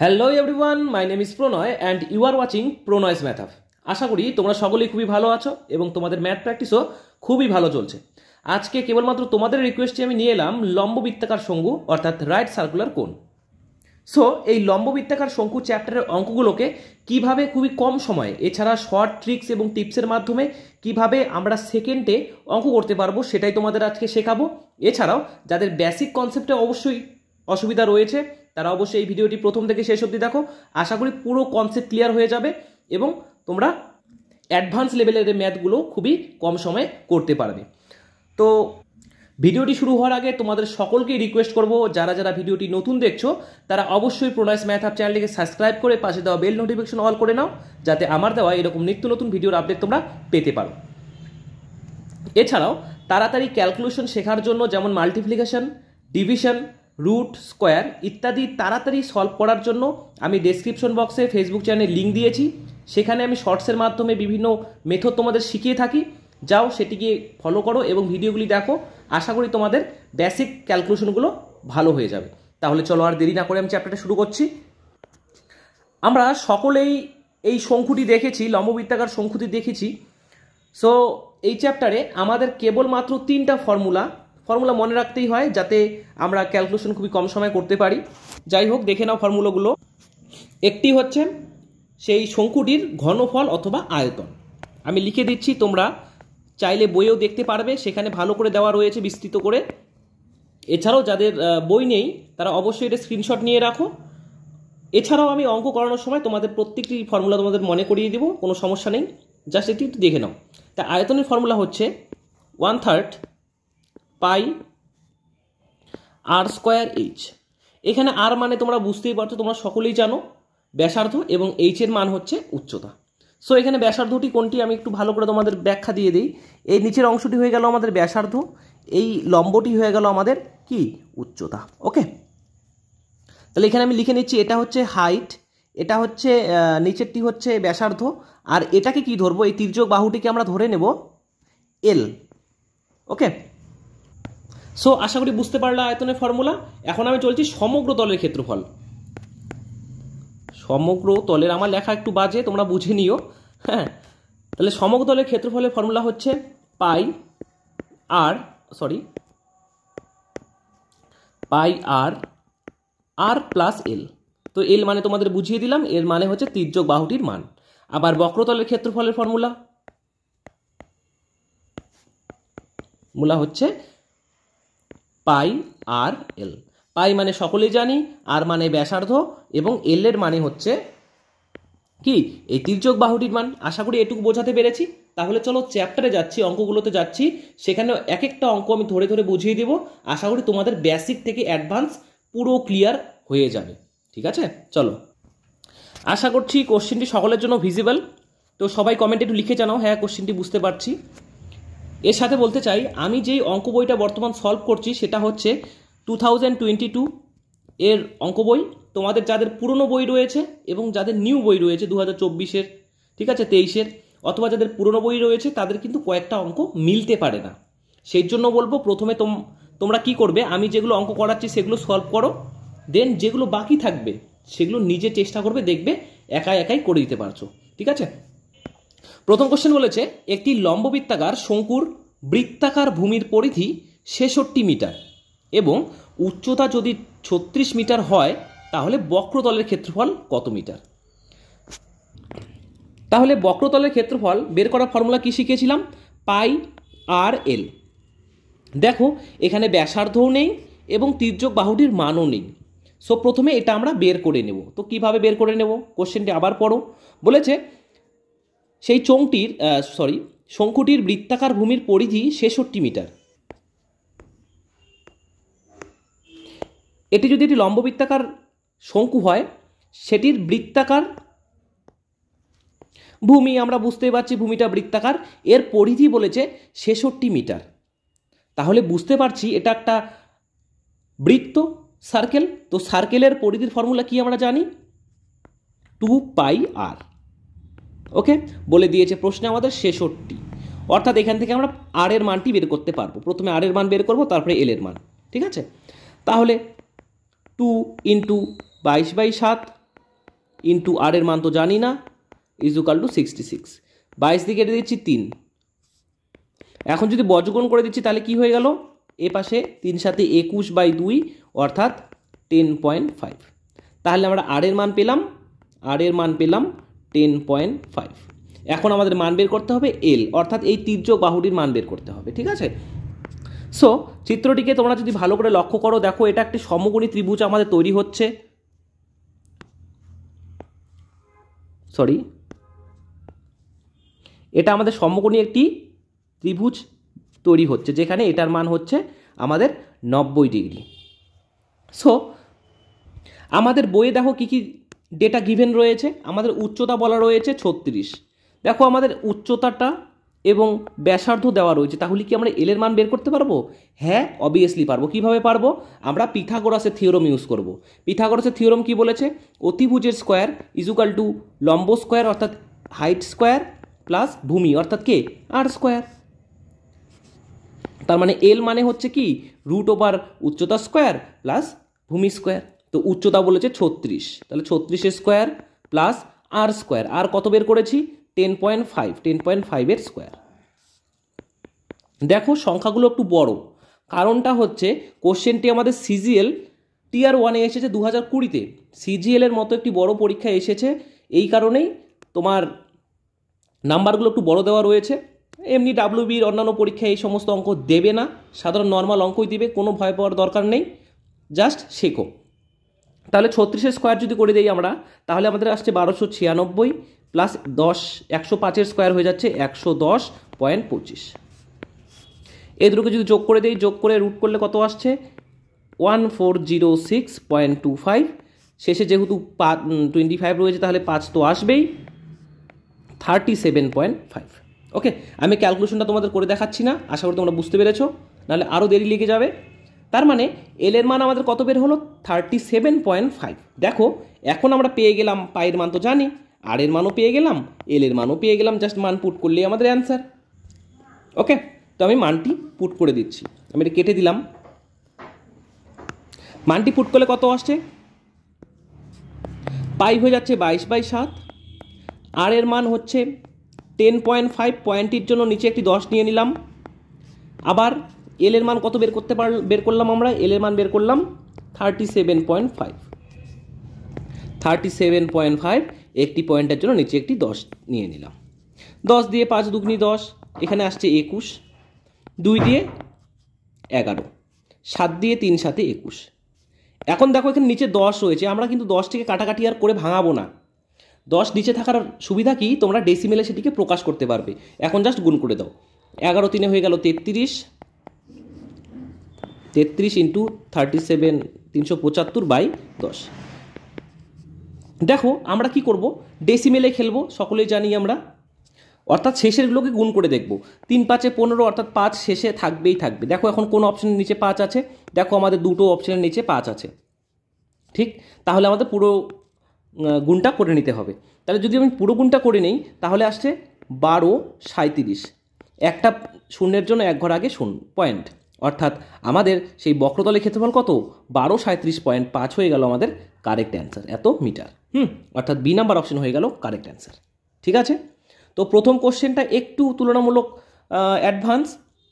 Hello everyone, my name is Pranay and you are watching Pranay's math hub. আশা করি তোমরা সকলেই খুবই ভালো আছো এবং তোমাদের ম্যাথ প্র্যাকটিসও খুবই ভালো চলছে। আজকে কেবলমাত্র তোমাদের রিকোয়েস্টে আমি নিয়ে এলাম লম্ববৃত্তাকার শঙ্কু অর্থাৎ রাইট সার্কুলার কোন। সো এই লম্ববৃত্তাকার শঙ্কু চ্যাপ্টারের অঙ্কগুলোকে কিভাবে খুবই কম সময়ে এছাড়া শর্ট ট্রিক্স এবং টিপসের মাধ্যমে কিভাবে আমরা সেকেন্ডে অঙ্ক করতে পারবো সেটাই তোমাদের আজকে শেখাবো। এছাড়াও যাদের বেসিক কনসেপ্টে অবশ্যই অসুবিধা রয়েছে তারা অবশ্যই এই ভিডিওটি প্রথম থেকে শেষ অবধি দেখো। আশা করি পুরো কনসেপ্ট ক্লিয়ার হয়ে যাবে এবং তোমরা অ্যাডভান্স লেভেলের ম্যাথগুলো খুবই কম সময়ে করতে পারবে। তো ভিডিওটি শুরু হওয়ার আগে তোমাদের সকলকেই রিকোয়েস্ট করব, যারা যারা ভিডিওটি নতুন দেখছো তারা অবশ্যই প্রণয়স ম্যাথ হাব চ্যানেলটিকে সাবস্ক্রাইব করে পাশে দেওয়া বেল নোটিফিকেশন অল করে নাও, যাতে আমার দেওয়া এরকম নিত্য নতুন ভিডিওর আপডেট তোমরা পেতে পারো। এছাড়াও তাড়াতাড়ি ক্যালকুলেশন শেখার জন্য যেমন মাল্টিপ্লিকেশন, ডিভিশন, রুট, স্কোয়ার ইত্যাদি তাড়াতাড়ি সলভ করার জন্য আমি ডেসক্রিপশন বক্সে ফেসবুক চ্যানেলে লিঙ্ক দিয়েছি। সেখানে আমি শর্টসের মাধ্যমে বিভিন্ন মেথড তোমাদের শিখিয়ে থাকি। যাও সেটিকে ফলো করো এবং ভিডিওগুলি দেখো। আশা করি তোমাদের বেসিক ক্যালকুলেশনগুলো ভালো হয়ে যাবে। তাহলে চলো আর দেরি না করে আমি চ্যাপ্টারটা শুরু করছি। আমরা সকলেই এই শঙ্কুটি দেখেছি, লম্ববৃত্তাকার শঙ্কুটি দেখেছি। সো এই চ্যাপ্টারে আমাদের কেবলমাত্র তিনটা ফর্মুলা মনে রাখতেই হয়, যাতে আমরা ক্যালকুলেশন খুবই কম সময়ে করতে পারি। যাই হোক, দেখে নাও ফর্মুলাগুলো। একটি হচ্ছে সেই শঙ্কুটির ঘনফল অথবা আয়তন। আমি লিখে দিচ্ছি, তোমরা চাইলে বইয়েও দেখতে পারবে, সেখানে ভালো করে দেওয়া রয়েছে বিস্তৃত করে। এছাড়াও যাদের বই নেই তারা অবশ্যই এটা স্ক্রিনশট নিয়ে রাখো। এছাড়াও আমি অঙ্ক করানোর সময় তোমাদের প্রত্যেকটি ফর্মুলা তোমাদের মনে করিয়ে দেবো, কোনো সমস্যা নেই, জাস্ট এটি একটু দেখে নাও। তা আয়তনের ফর্মুলা হচ্ছে 1/3 পাই আর স্কোয়ার এইচ। এখানে আর মানে তোমরা বুঝতেই পারছো, তোমরা সকলেই জানো ব্যাসার্ধ, এবং এইচ এর মান হচ্ছে উচ্চতা। সো এখানে ব্যাসার্ধটি কোনটি আমি একটু ভালো করে তোমাদের ব্যাখ্যা দিয়ে দিই। এই নিচের অংশটি হয়ে গেল আমাদের ব্যাসার্ধ, এই লম্বটি হয়ে গেল আমাদের কি উচ্চতা। ওকে, তাহলে এখানে আমি লিখে নিচ্ছি, এটা হচ্ছে হাইট, এটা হচ্ছে নিচেরটি হচ্ছে ব্যাসার্ধ, আর এটাকে কি ধরবো, এই তির্যক বাহুটিকে আমরা ধরে নেব এল। ওকে, সো আশা করি বুঝতে পারলে আয়তনের ফর্মুলা। এখন আমি চলছি সমগ্র তলের ক্ষেত্রফল। সমগ্র তলের আমার লেখা একটু বাজে, তোমরা বুঝে নিও। হ্যাঁ, তাহলে সমগ্র তলের ক্ষেত্রফলের ফর্মুলা হচ্ছে পাই আর প্লাস এল। তো এল মানে তোমাদের বুঝিয়ে দিলাম, এর মানে হচ্ছে তির্যক বাহুটির মান। আবার বক্রতলের ক্ষেত্রফলের ফর্মুলা হচ্ছে পাই আর এল। পাই মানে সকলেই জানি, আর মানে ব্যাসার্ধ, এবং এল এর মানে হচ্ছে কি এই তির্যক বাহুটির মান। আশা করি এটুকু বোঝাতে পেরেছি। তাহলে চলো চ্যাপ্টারে যাচ্ছি, অঙ্কগুলোতে যাচ্ছি। সেখানে এক একটা অঙ্ক আমি ধরে ধরে বুঝিয়ে দিব। আশা করি তোমাদের বেসিক থেকে অ্যাডভান্স পুরো ক্লিয়ার হয়ে যাবে। ঠিক আছে, চলো। আশা করছি কোশ্চেনটি সকলের জন্য ভিজিবল। তো সবাই কমেন্টে একটু লিখে জানাও, হ্যাঁ কোশ্চেনটি বুঝতে পারছি। এর সাথে বলতে চাই, আমি যেই অঙ্ক বইটা বর্তমান সলভ করছি সেটা হচ্ছে 2022 এর অঙ্ক বই। তোমাদের যাদের পুরনো বই রয়েছে এবং যাদের নিউ বই রয়েছে 2024-এর, ঠিক আছে, 23-এর, অথবা যাদের পুরনো বই রয়েছে তাদের কিন্তু কয়েকটা অঙ্ক মিলতে পারে না। সেই জন্য বলবো, প্রথমে তোমরা কি করবে, আমি যেগুলো অঙ্ক করাচ্ছি সেগুলো সলভ করো, দেন যেগুলো বাকি থাকবে সেগুলো নিজে চেষ্টা করবে, দেখবে একাই একাই করে দিতে পারছো। ঠিক আছে, প্রথম কোশ্চেন বলেছে, একটি লম্ববৃত্তাকার শঙ্কুর বৃত্তাকার ভূমির পরিধি 66 মিটার এবং উচ্চতা যদি 36 মিটার হয় তাহলে বক্রতলের ক্ষেত্রফল কত মিটার? তাহলে বক্রতলের ক্ষেত্রফল বের করার ফর্মুলা কি শিখেছিলাম? পাই আর এল। দেখো এখানে ব্যাসার্ধও নেই এবং তির্যক বাহুটির মানও নেই। সো প্রথমে এটা আমরা বের করে নেব। তো কিভাবে বের করে নেব, কোশ্চেনটি আবার পড়ো। বলেছে সেই শঙ্কুটির বৃত্তাকার ভূমির পরিধি 66 মিটার। এটি যদি একটি লম্ববৃত্তাকার শঙ্কু হয়, সেটির বৃত্তাকার ভূমি, আমরা বুঝতেই পারছি ভূমিটা বৃত্তাকার, এর পরিধি বলেছে 66 মিটার। তাহলে বুঝতে পারছি এটা একটা বৃত্ত, সার্কেল। তো সার্কেলের পরিধির ফর্মুলা কি আমরা জানি, 2 পাই আর। ওকে, বলে দিয়েছে প্রশ্নে আমাদের 66, অর্থাৎ এখান থেকে আমরা আর এর মানটি বের করতে পারবো। প্রথমে আর এর মান বের করবো, তারপরে এল এর মান। ঠিক আছে, তাহলে 2 × 22/7 ইন্টু আর এর মান তো জানি না, ইজ ইকুয়াল টু 66। 22 দিয়ে কেটে দিচ্ছি 3। এখন যদি বর্গগুণ করে দিচ্ছি তাহলে কি হয়ে গেল, এ পাশে 3 সাথে 21/2 অর্থাৎ 10.5। তাহলে আমরা আর এর মান পেলাম, 10.5। এখন আমাদের মান বের করতে হবে এল, অর্থাৎ এই তির্যক বাহুটির মান বের করতে হবে। ঠিক আছে, সো চিত্রটিকে তোমরা যদি ভালো করে লক্ষ্য করো, দেখো এটা একটি সমকোণী ত্রিভুজ আমাদের তৈরি হচ্ছে। এটা আমাদের সমকোণী একটি ত্রিভুজ তৈরি হচ্ছে, যেখানে এটার মান হচ্ছে আমাদের 90 ডিগ্রি। সো আমাদের বইয়ে দেখো কি কি ডেটা গিভেন রয়েছে। আমাদের উচ্চতা বলা রয়েছে 36। দেখো আমাদের উচ্চতাটা এবং ব্যাসার্ধ দেওয়া রয়েছে, তাহলে কি আমরা এল এর মান বের করতে পারবো? হ্যাঁ, অবভিয়াসলি পারবো। কিভাবে পারবো? আমরা পিথাগোরাসের থিওরাম ইউজ করব। পিথাগোরাসের থিওরাম কি বলেছে? অতিভুজের স্কোয়ার ইজ ইকুয়াল টু লম্ব স্কোয়ার অর্থাৎ হাইট স্কোয়ার প্লাস ভূমি অর্থাৎ কে আর স্কোয়ার। তার মানে এল মানে হচ্ছে কি √ওভার উচ্চতা স্কোয়ার প্লাস ভূমি স্কোয়ার। তো উচ্চতা বলেছে 36, তাহলে 36 স্কোয়ার প্লাস আর স্কোয়ার। আর কত বের করেছি? 10.5 এর স্কোয়ার। দেখো সংখ্যাগুলো একটু বড়, কারণটা হচ্ছে কোশ্চেনটি আমাদের সিজিএল টিয়ার 1-এ এসেছে 2020-তে। সিজিএল এর মতো একটি বড় পরীক্ষা এসেছে, এই কারণেই তোমার নাম্বারগুলো একটু বড় দেওয়া রয়েছে। এমনি ডাব্লিউবির অন্যান্য পরীক্ষায় এই সমস্ত অঙ্ক দেবে না, সাধারণ নর্মাল অঙ্কই দিবে, কোনো ভয় পাওয়ার দরকার নেই, জাস্ট শেখো। তাহলে 36 স্কোয়ার যদি করে দিই আমরা, তাহলে আমাদের আসছে 1296 প্লাস 105-এর স্কোয়ার হয়ে যাচ্ছে 110.25। এই দুটোকে যদি যোগ করে দিই, যোগ করে রুট করলে কত আসছে? 1406.25। শেষে যেহেতু 25 রয়েছে তাহলে 5 তো আসবেই, 37.5। ওকে, আমি ক্যালকুলেশনটা তোমাদের করে দেখাচ্ছি না, আশা করি তোমরা বুঝতে পেরেছো, নাহলে আরও দেরি লেগে যাবে। তার মানে এল এর মান আমাদের কত বের হলো? 37.5। দেখো এখন আমরা পেয়ে গেলাম, পায়ের মান তো জানি, আর এর মানও পেয়ে গেলাম, এল এর মানও পেয়ে গেলাম, জাস্ট মান পুট করলেই আমাদের অ্যান্সার। ওকে, তো আমি মানটি পুট করে দিচ্ছি, আমি এটা কেটে দিলাম। মানটি পুট করলে কত আসছে? পাই হয়ে যাচ্ছে 22/7। আর এর মান হচ্ছে 10.5, পয়েন্টের জন্য নিচে একটি 10 নিয়ে নিলাম। আবার এল এর মান কত বের করলাম আমরা? এল এর মান বের করলাম 37.5। একটি পয়েন্টের জন্য নিচে একটি 10 নিয়ে নিলাম। 10 দিয়ে 5 দুগুনি 10, এখানে আসছে 21। 2 দিয়ে 11, 7 দিয়ে 3 সাথে 21। এখন দেখো এখানে নিচে 10 রয়েছে, আমরা কিন্তু 10টিকে কাটাকাটি আর করে ভাঙাবো না। 10 নিচে থাকার সুবিধা কি, তোমরা ডেসিমেলে সেটিকে প্রকাশ করতে পারবে। এখন জাস্ট গুণ করে দাও, 11 3 হয়ে গেল 33 ইন্টু 37 375/10। দেখো আমরা কি করব, ডেসিমেলে খেলবো, সকলেই জানি আমরা, অর্থাৎ শেষেরগুলোকে গুণ করে দেখব। 3 5 15 অর্থাৎ 5 শেষে থাকবেই থাকবে। দেখো এখন কোন অপশনের নিচে 5 আছে? দেখো আমাদের দুটো অপশনের নিচে 5 আছে, ঠিক? তাহলে আমাদের পুরো গুণটা করে নিতে হবে। তাহলে যদি আমি পুরো গুণটা করে নেই তাহলে আসছে 1237। একটা শূন্যের জন্য এক ঘর আগে পয়েন্ট, অর্থাৎ আমাদের সেই বক্রতলের ক্ষেত্রফল কত? 1237.5 হয়ে গেল আমাদের কারেক্ট অ্যান্সার, এত মিটার। অর্থাৎ বি নাম্বার অপশন হয়ে গেল কারেক্ট অ্যান্সার। ঠিক আছে, তো প্রথম কোশ্চেনটা একটু তুলনামূলক অ্যাডভান্স,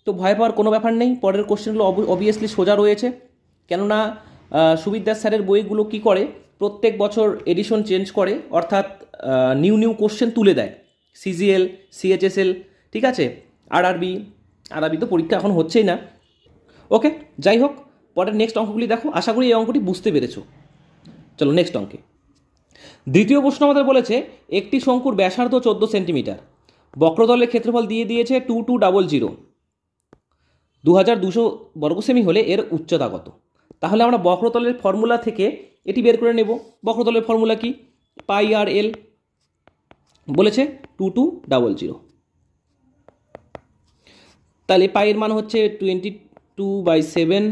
তো ভয় পাওয়ার কোনো ব্যাপার নেই। পরের কোশ্চেনগুলো অবভিয়াসলি সোজা রয়েছে, কেননা সুবিদ দাস স্যারের বইগুলো কি করে, প্রত্যেক বছর এডিশন চেঞ্জ করে, অর্থাৎ নিউ কোশ্চেন তুলে দেয়। সিজিএল, সিএইচএসএল, ঠিক আছে, আরআরবি তো পরীক্ষা এখন হচ্ছেই না। ওকে, যাই হোক, পরের নেক্সট অঙ্কগুলি দেখো, আশা করি এই অঙ্কটি বুঝতে পেরেছো। চলো নেক্সট অঙ্কে। দ্বিতীয় প্রশ্ন আমাদের বলেছে একটি শঙ্কুর ব্যাসার্ধ 14 সেন্টিমিটার, বক্রতলের ক্ষেত্রফল দিয়ে দিয়েছে 2200, 2200 বর্গ সেমি হলে এর উচ্চতা কত? তাহলে আমরা বক্রতলের ফর্মুলা থেকে এটি বের করে নেব। বক্রতলের ফর্মুলা কি? পাই আর এল, বলেছে 2200। তাহলে পাইয়ের মান হচ্ছে 22/7,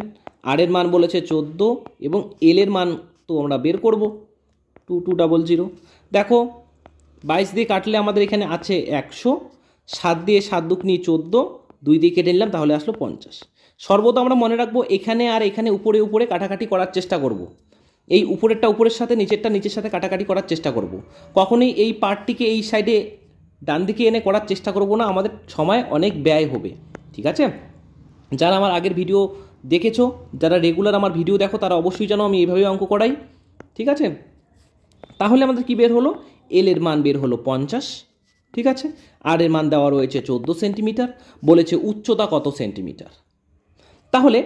আর এর মান বলেছে 14, এবং এল এর মান তো আমরা বের করব 2200। দেখো 22 দিয়ে কাটলে আমাদের এখানে আছে 100, 7 দিয়ে 7 দুগুনি 14, 2 দিয়ে কেটে নিলাম তাহলে আসলো 50। সর্বদা আমরা মনে রাখবো এখানে আর এখানে উপরে কাটাকাটি করার চেষ্টা করব। এই উপরেরটা উপরের সাথে নিচেরটা নিচের সাথে কাটাকাটি করার চেষ্টা করব। কখনোই এই পার্টটিকে এই সাইডে ডান দিকে এনে করার চেষ্টা করব না, আমাদের সময় অনেক ব্যয় হবে। ঠিক আছে, যারা আমার আগের ভিডিও দেখেছো, যারা রেগুলার আমার ভিডিও দেখো, তারা অবশ্যই জানো আমি এইভাবে অঙ্ক করাই। ঠিক আছে, তাহলে আমাদের কি বের হলো, এল এর মান বের হলো 50। ঠিক আছে, আর এর মান দেওয়া রয়েছে 14 সেন্টিমিটার, বলেছে উচ্চতা কত সেন্টিমিটার। তাহলে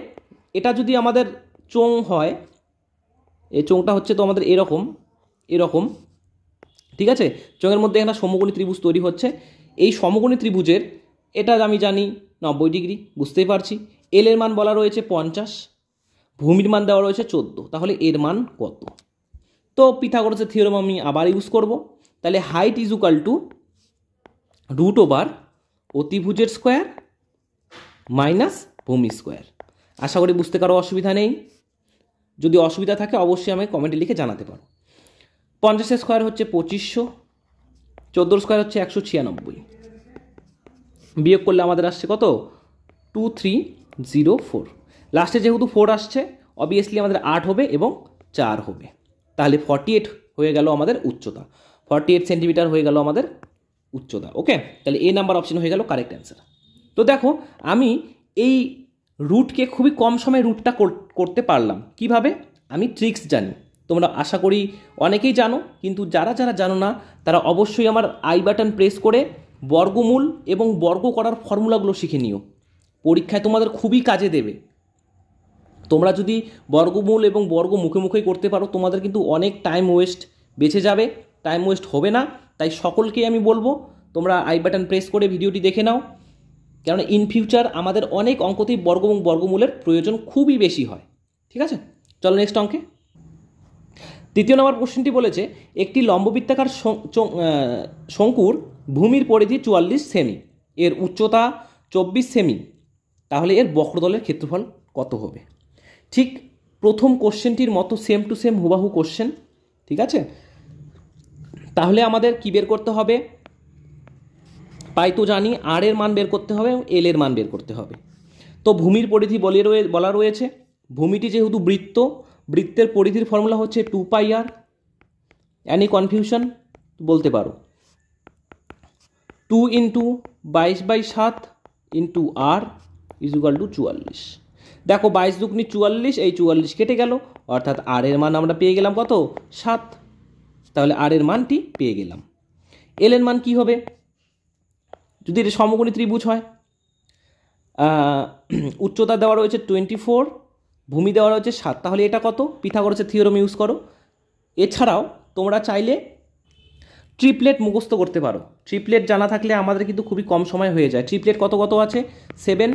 এটা যদি আমাদের চোঙ হয়, এই চোঙটা হচ্ছে তো আমাদের এরকম এরকম। ঠিক আছে, চোঙের মধ্যে একটা সমকোণী ত্রিভুজ তৈরি হচ্ছে। এই সমকোণী ত্রিভুজের এটা আমি জানি 90 ডিগ্রি, বুঝতেই পারছি। এল এর মান বলা রয়েছে 50, ভূমির মান দেওয়া রয়েছে 14, তাহলে এর মান কত? তো পিথাগোরাসের থিওরেম আমি আবার ইউজ করব। তাহলে height is equal to root over অতিভুজের স্কোয়ার মাইনাস ভূমি স্কোয়ার। আশা করি বুঝতে কারো অসুবিধা নেই। যদি অসুবিধা থাকে অবশ্যই আমাকে কমেন্টে লিখে জানাতে পারো। 50 স্কোয়ার হচ্ছে 2500, 14 স্কোয়ার হচ্ছে 196, বিয়োগ করলে আমাদের আসছে কত, 2304। লাস্টে যেহেতু 4 আসছে, অবভিয়াসলি আমাদের 8 হবে এবং 4 হবে। তাহলে 48 হয়ে গেল আমাদের উচ্চতা, 48 সেন্টিমিটার হয়ে গেল আমাদের উচ্চতা। ওকে, তাহলে এ নাম্বার অপশন হয়ে গেল কারেক্ট অ্যান্সার। তো দেখো আমি এই রুটকে খুবই কম সময়ে রুটটা করতে পারলাম কিভাবে, আমি ট্রিক্স জানি। তোমরা আশা করি অনেকেই জানো, কিন্তু যারা যারা জানো না তারা অবশ্যই আমার আই বাটন প্রেস করে বর্গমূল এবং বর্গ করার ফর্মুলাগুলো শিখে নিও, পরীক্ষায় তোমাদের খুবই কাজে দেবে। তোমরা যদি বর্গমূল এবং বর্গ মুখে মুখেই করতে পারো, তোমাদের কিন্তু অনেক টাইম ওয়েস্ট বেঁচে যাবে, টাইম ওয়েস্ট হবে না। তাই সকলকেই আমি বলবো তোমরা আই বাটন প্রেস করে ভিডিওটি দেখে নাও, কেননা ইন ফিউচার আমাদের অনেক অঙ্কতেই বর্গ এবং বর্গমূলের প্রয়োজন খুবই বেশি হয়। ঠিক আছে, চলো নেক্সট অঙ্কে। তৃতীয় নম্বর কোশ্চেনটি বলেছে একটি লম্ববৃত্তাকার শঙ্কুর ভূমির পরিধি 44 সেমি, এর উচ্চতা 24 সেমি, তাহলে এর বক্রতলের ক্ষেত্রফল কত হবে? ঠিক প্রথম কোশ্চেনটির মতো সেম টু সেম হুবাহু কোশ্চেন। ঠিক আছে, তাহলে আমাদের কি বের করতে হবে, পাই তো জানি, আর এর মান বের করতে হবে এবং এল এর মান বের করতে হবে। তো ভূমির পরিধি বলা রয়েছে, ভূমিটি যেহেতু বৃত্ত, বৃত্তের পরিধির ফর্মুলা হচ্ছে 2πr। এনি কনফিউশন বলতে পারো 2 × 22/7 × r ইজ ইকুয়াল টু 44। দেখো 22 দুগুণে 44, এই 44 কেটে গেল, অর্থাৎ আর এর মান আমরা পেয়ে গেলাম কত, 7। তাহলে আর এর মানটি পেয়ে গেলাম। এল এর মান কি হবে, যদি এটা সমকোণী ত্রিভুজ হয়, উচ্চতা দেওয়া রয়েছে 24, ভূমি দেওয়া রয়েছে 7, তাহলে এটা কত, পিথাগোরাসের থিওরেম ইউজ করো। এছাড়াও তোমরা চাইলে ট্রিপলেট মুখস্থ করতে পারো, ট্রিপলেট জানা থাকলে আমাদের কিন্তু খুবই কম সময় হয়ে যায়। ট্রিপলেট কত কত আছে, 7,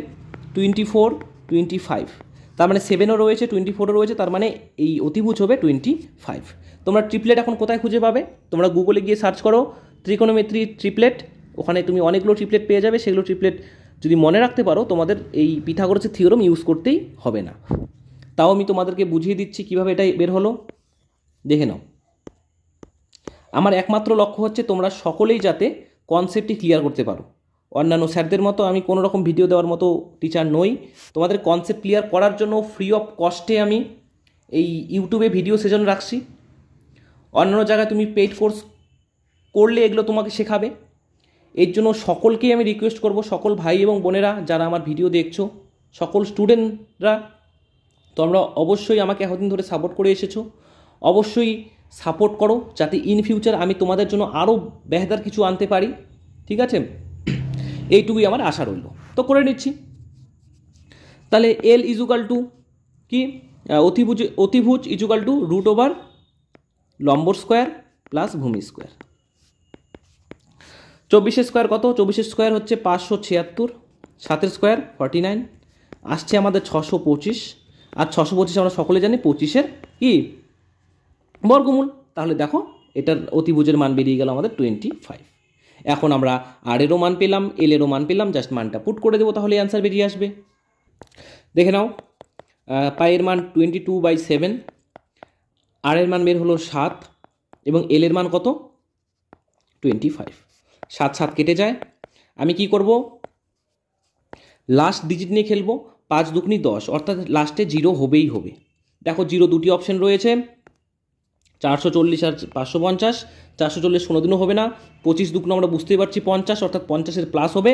24, 25, তার মানে 7ও রয়েছে 24ও রয়েছে, তার মানে এই অতিভুজ হবে 25। তোমরা ট্রিপলেট এখন কোথায় খুঁজে পাবে, তোমরা গুগলে গিয়ে সার্চ করো ত্রিকোণমিতি ট্রিপলেট, ওখানে তুমি অনেকগুলো ট্রিপলেট পেয়ে যাবে। সেগুলো ট্রিপলেট যদি মনে রাখতে পারো, তোমাদের এই পিথাগোরাসের থিওরেম ইউজ করতেই হবে না। তাও আমি তোমাদেরকে বুঝিয়ে দিচ্ছি কীভাবে এটা বের হলো, দেখে নাও। আমার একমাত্র লক্ষ্য হচ্ছে তোমরা সকলেই যাতে কনসেপ্টটি ক্লিয়ার করতে পারো। অন্যান্য স্যারদের মতো আমি কোনো রকম ভিডিও দেওয়ার মতো টিচার নই। তোমাদের কনসেপ্ট ক্লিয়ার করার জন্য ফ্রি অফ কস্টে আমি এই ইউটিউবে ভিডিও সেশন রাখছি। অন্যান্য জায়গায় তুমি পেইড কোর্স করলে এগুলো তোমাকে শেখাবে। এর জন্য সকলকেই আমি রিকোয়েস্ট করব, সকল ভাই এবং বোনেরা যারা আমার ভিডিও দেখছো, সকল স্টুডেন্টরা, তোমরা অবশ্যই আমাকে এতদিন ধরে সাপোর্ট করে এসেছো, অবশ্যই সাপোর্ট করো যাতে ইন ফিউচার আমি তোমাদের জন্য আরও বেহদার কিছু আনতে পারি। ঠিক আছে, এইটুকুই আমার আশা রইল। তো করে নিচ্ছি। তাহলে এল ইজ ইকুয়াল টু কি, অতিভুজ is equal to root over লম্বর স্কোয়ার প্লাস ভূমি স্কোয়ার। 24 স্কোয়ার কত, 24 স্কোয়ার হচ্ছে 576, 7 স্কোয়ার 49, আসছে আমাদের 625, আর 625 আমরা সকলে জানি 25-এর কি বর্গমূল। তাহলে দেখো এটার অতিভুজের মান বেরিয়ে গেল আমাদের 25। এখন আমরা আর এরও মান পেলাম, এল এরও মান পেলাম, জাস্ট মানটা পুট করে দেবো, তাহলে অ্যান্সার বেরিয়ে আসবে। দেখে নাও, পায়ের মান 22/7, আর এর মান বের হলো 7 এবং এল এর মান কত 25। 7 7 কেটে যায়। আমি কি করব, লাস্ট ডিজিট নিয়ে খেলবো, 5 দুগুণে 10, অর্থাৎ লাস্টে 0 হবেই হবে। দেখো 0 দুটি অপশন রয়েছে, 440 আর 550, 440 কোনোদিনও হবে না, 25 দুগুণ আমরা বুঝতেই পারছি 50, অর্থাৎ 50-এর প্লাস হবে,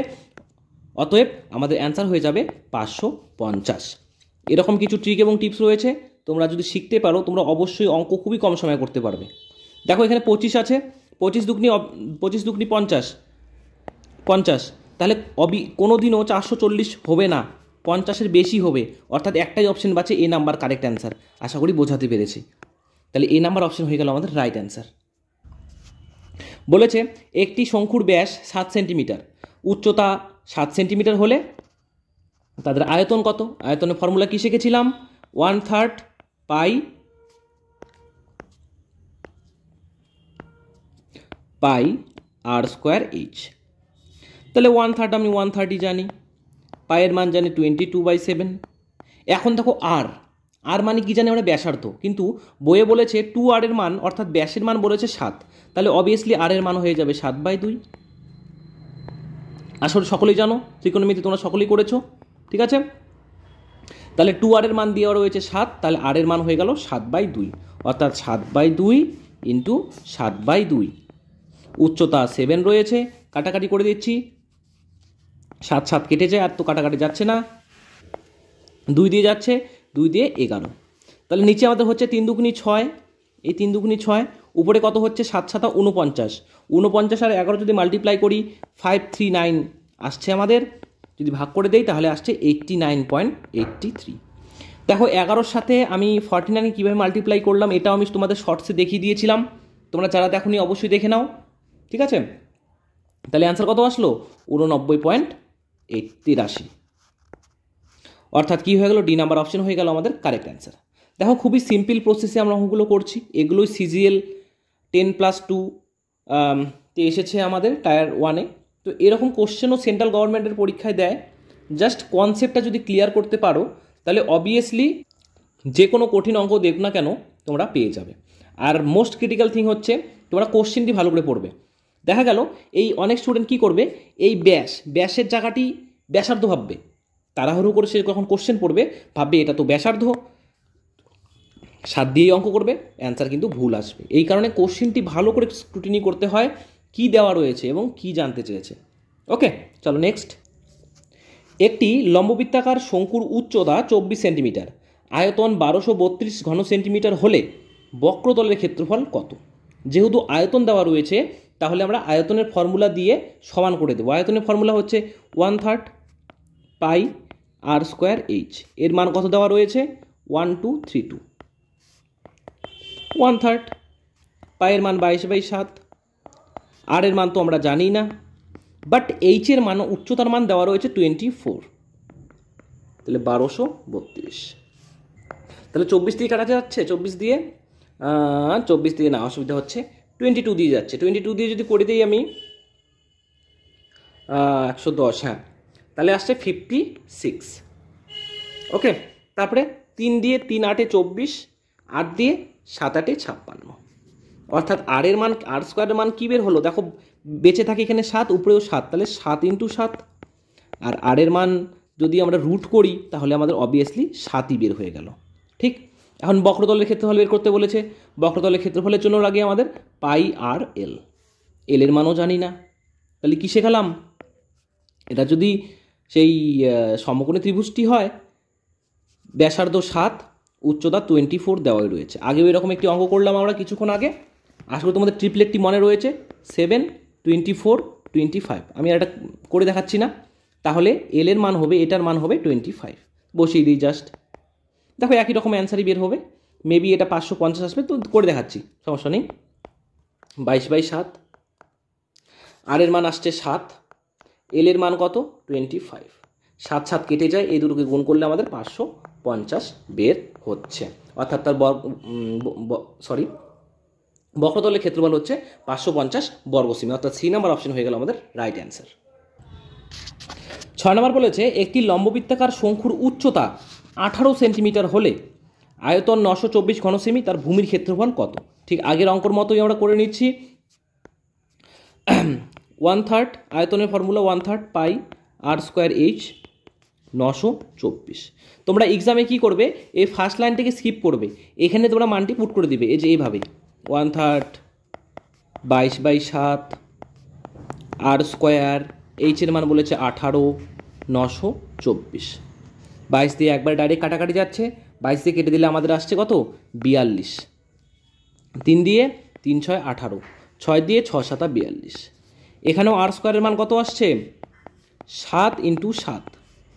অতএব আমাদের অ্যান্সার হয়ে যাবে 550। এরকম কিছু ট্রিক এবং টিপস রয়েছে, তোমরা যদি শিখতে পারো তোমরা অবশ্যই অঙ্ক খুবই কম সময়ে করতে পারবে। দেখো এখানে 25 আছে, 25 দুগুনি 50, তাহলে কোনো দিনও 440 হবে না, 50-এর বেশি হবে, অর্থাৎ একটাই অপশন বাঁচে, এ নাম্বার কারেক্ট অ্যান্সার। আশা করি বোঝাতে পেরেছি। তাহলে এ নাম্বার অপশন হয়ে গেল আমাদের রাইট অ্যান্সার। বলেছে একটি শঙ্কুর ব্যাস 7 সেন্টিমিটার, উচ্চতা 7 সেন্টিমিটার হলে তাদের আয়তন কত? আয়তনের ফর্মুলা কি শিখেছিলাম? 1/3 পাই আর স্কোয়ার এইচ। তাহলে 1/3 আমি 130 জানি, পায়ের মান জানি 22/7। এখন দেখো আর মানে কি জানি আমরা? ব্যাসার্ধ। কিন্তু বইয়ে বলেছে 2r এর মান, অর্থাৎ ব্যাসের মান বলেছে 7, তাহলে অবভিয়াসলি আর এর মান হয়ে যাবে 7/2। আসলে সকলেই জানো, ত্রিকোণমিতি তোমরা সকলেই করেছো, ঠিক আছে? তাহলে 2r এর মান দেওয়া রয়েছে 7, তাহলে আর এর মান হয়ে গেল 7/2, অর্থাৎ 7/2 ইন্টু 7/2। উচ্চতা 7 রয়েছে, কাটাকাটি করে দিচ্ছি, 7 7 কেটে যায়, আর তো কাটাকাটি যাচ্ছে না, 2 দিয়ে যাচ্ছে, 2 দিয়ে 11। তাহলে নিচে আমাদের হচ্ছে 3 দুগুনি 6, এই 3 দুগুনি 6, উপরে কত হচ্ছে? 7 7 49, 49 আর 11 যদি মাল্টিপ্লাই করি 539 আসছে আমাদের, যদি ভাগ করে দেই তাহলে আসছে 89.83। দেখো 11-র সাথে আমি 49 কীভাবে মাল্টিপ্লাই করলাম এটাও আমি তোমাদের শর্টসে দেখিয়ে দিয়েছিলাম, তোমরা যারা দেখোনি অবশ্যই দেখে নাও, ঠিক আছে? তাহলে অ্যান্সার কত আসলো? 89.83। অর্থাৎ কী হয়ে গেল? ডি নাম্বার অপশন হয়ে গেল আমাদের কারেক্ট অ্যান্সার। দেখো খুবই সিম্পল প্রসেসে আমরা অঙ্কগুলো করছি, এগুলোই CGL 10+2 তে এসেছে আমাদের টায়ার 1-এ। তো এরকম কোশ্চেনও সেন্ট্রাল গভর্নমেন্টের পরীক্ষায় দেয়, জাস্ট কনসেপ্টটা যদি ক্লিয়ার করতে পারো তাহলে অবভিয়াসলি যে কোনো কঠিন অঙ্ক দেখ না কেন তোমরা পেয়ে যাবে। আর মোস্ট ক্রিটিক্যাল থিং হচ্ছে তোমরা কোশ্চেনটি ভালো করে পড়বে। দেখা গেল এই অনেক স্টুডেন্ট কী করবে, এই ব্যাসের জায়গাটি ব্যাসার্ধ ভাববে, তাড়াহুড়ো করে সে যখন কোশ্চেন পড়বে ভাববে এটা তো ব্যাসার্ধ, 7 দিয়েই অঙ্ক করবে, অ্যান্সার কিন্তু ভুল আসবে। এই কারণে কোশ্চেনটি ভালো করে স্ক্রুটিনি করতে হয়, কি দেওয়া রয়েছে এবং কি জানতে চেয়েছে। ওকে, চলো নেক্সট। একটি লম্ববৃত্তাকার শঙ্কুর উচ্চতা 24 সেন্টিমিটার, আয়তন 1232 ঘন সেন্টিমিটার হলে বক্রতলের ক্ষেত্রফল কত? যেহেতু আয়তন দেওয়া রয়েছে তাহলে আমরা আয়তনের ফর্মুলা দিয়ে সমান করে দেবো। আয়তনের ফর্মুলা হচ্ছে 1/3 পাই আর স্কোয়ার এইচ। এর মান কত দেওয়া রয়েছে? 1232। 1/3 পায়ের মান 22/7, আর এর মান তো আমরা জানি না, বাট এইচের মান, উচ্চতার মান দেওয়া রয়েছে 24, তাহলে 1232। তাহলে 24 দিয়ে কাটা যাচ্ছে, 24 দিয়ে না, অসুবিধা হচ্ছে, 22 দিয়ে যাচ্ছে। 22 দিয়ে যদি করে দিই আমি 110, হ্যাঁ, তাহলে আসছে 56। ওকে, তারপরে 3 দিয়ে 3 8 24, 8 দিয়ে 7 8 56, অর্থাৎ আর এর মান, আর স্কোয়ারের মান কী বের হলো? দেখো বেঁচে থাকে এখানে 7, উপরেও 7, তাহলে 7 × 7, আর আর এর মান যদি আমরা রুট করি তাহলে আমাদের অবভিয়াসলি 7ই বের হয়ে গেল। ঠিক, এখন বক্রতলের ক্ষেত্রফল বের করতে বলেছে, বক্রতলের ক্ষেত্রফলের জন্য লাগে আমাদের পাই আর এল, এর মানও জানি না, তাহলে কী শেখালাম? এটা যদি সেই সমকোণী ত্রিভুজটি হয়, ব্যাসার্ধ 7, উচ্চতা 24 দেওয়াই রয়েছে। আগেও এরকম একটি অঙ্ক করলাম আমরা কিছুক্ষণ আগে, আসলে তোমাদের ট্রিপলেটটি মনে রয়েছে, 7 24 25। আমি আর এটা করে দেখাচ্ছি না, তাহলে এল এর মান হবে, এটার মান হবে 25, বসিয়ে দিই জাস্ট, দেখো একই রকম অ্যান্সারই বের হবে। মেবি এটা 550 আসবে, তো করে দেখাচ্ছি, সমস্যা নেই। 22/7, আর এর মান আসছে 7, এল এর মান কত? 25, 7 7 কেটে যায়, এই দুটোকে গুণ করলে আমাদের 550 বের হচ্ছে, অর্থাৎ তার বক্রতলের ক্ষেত্রফল হচ্ছে 550 বর্গসেমি, অর্থাৎ সি নাম্বার অপশন হয়ে গেল আমাদের রাইট অ্যান্সার। 6 নম্বর বলেছে একটি লম্ববৃত্তাকার শঙ্কুর উচ্চতা 18 সেন্টিমিটার হলে আয়তন 924 ঘন সেমি, তার ভূমির ক্ষেত্রফল কত? ঠিক আগের অঙ্কর মতোই আমরা করে নিচ্ছি। 1/3 আয়তনের ফর্মুলা 1/3 পাই আর স্কোয়ার এইচ, 924। তোমরা এক্সামে কি করবে, এই ফার্স্ট লাইনটাকে স্কিপ করবে, এখানে তোমরা মানটি পুট করে দিবে, এই যে এইভাবে 1/3 22/7 আর স্কোয়ার, এইচের মান বলেছে 18, 924। 22 দিয়ে একবার ডাইরেক্ট কাটাকাটি যাচ্ছে, 22 দিয়ে কেটে দিলে আমাদের আসছে কত? 42। 3 দিয়ে 3 6 18, 6 দিয়ে 6 7 42। এখানেও আর স্কোয়ারের মান কত আসছে? 7 × 7।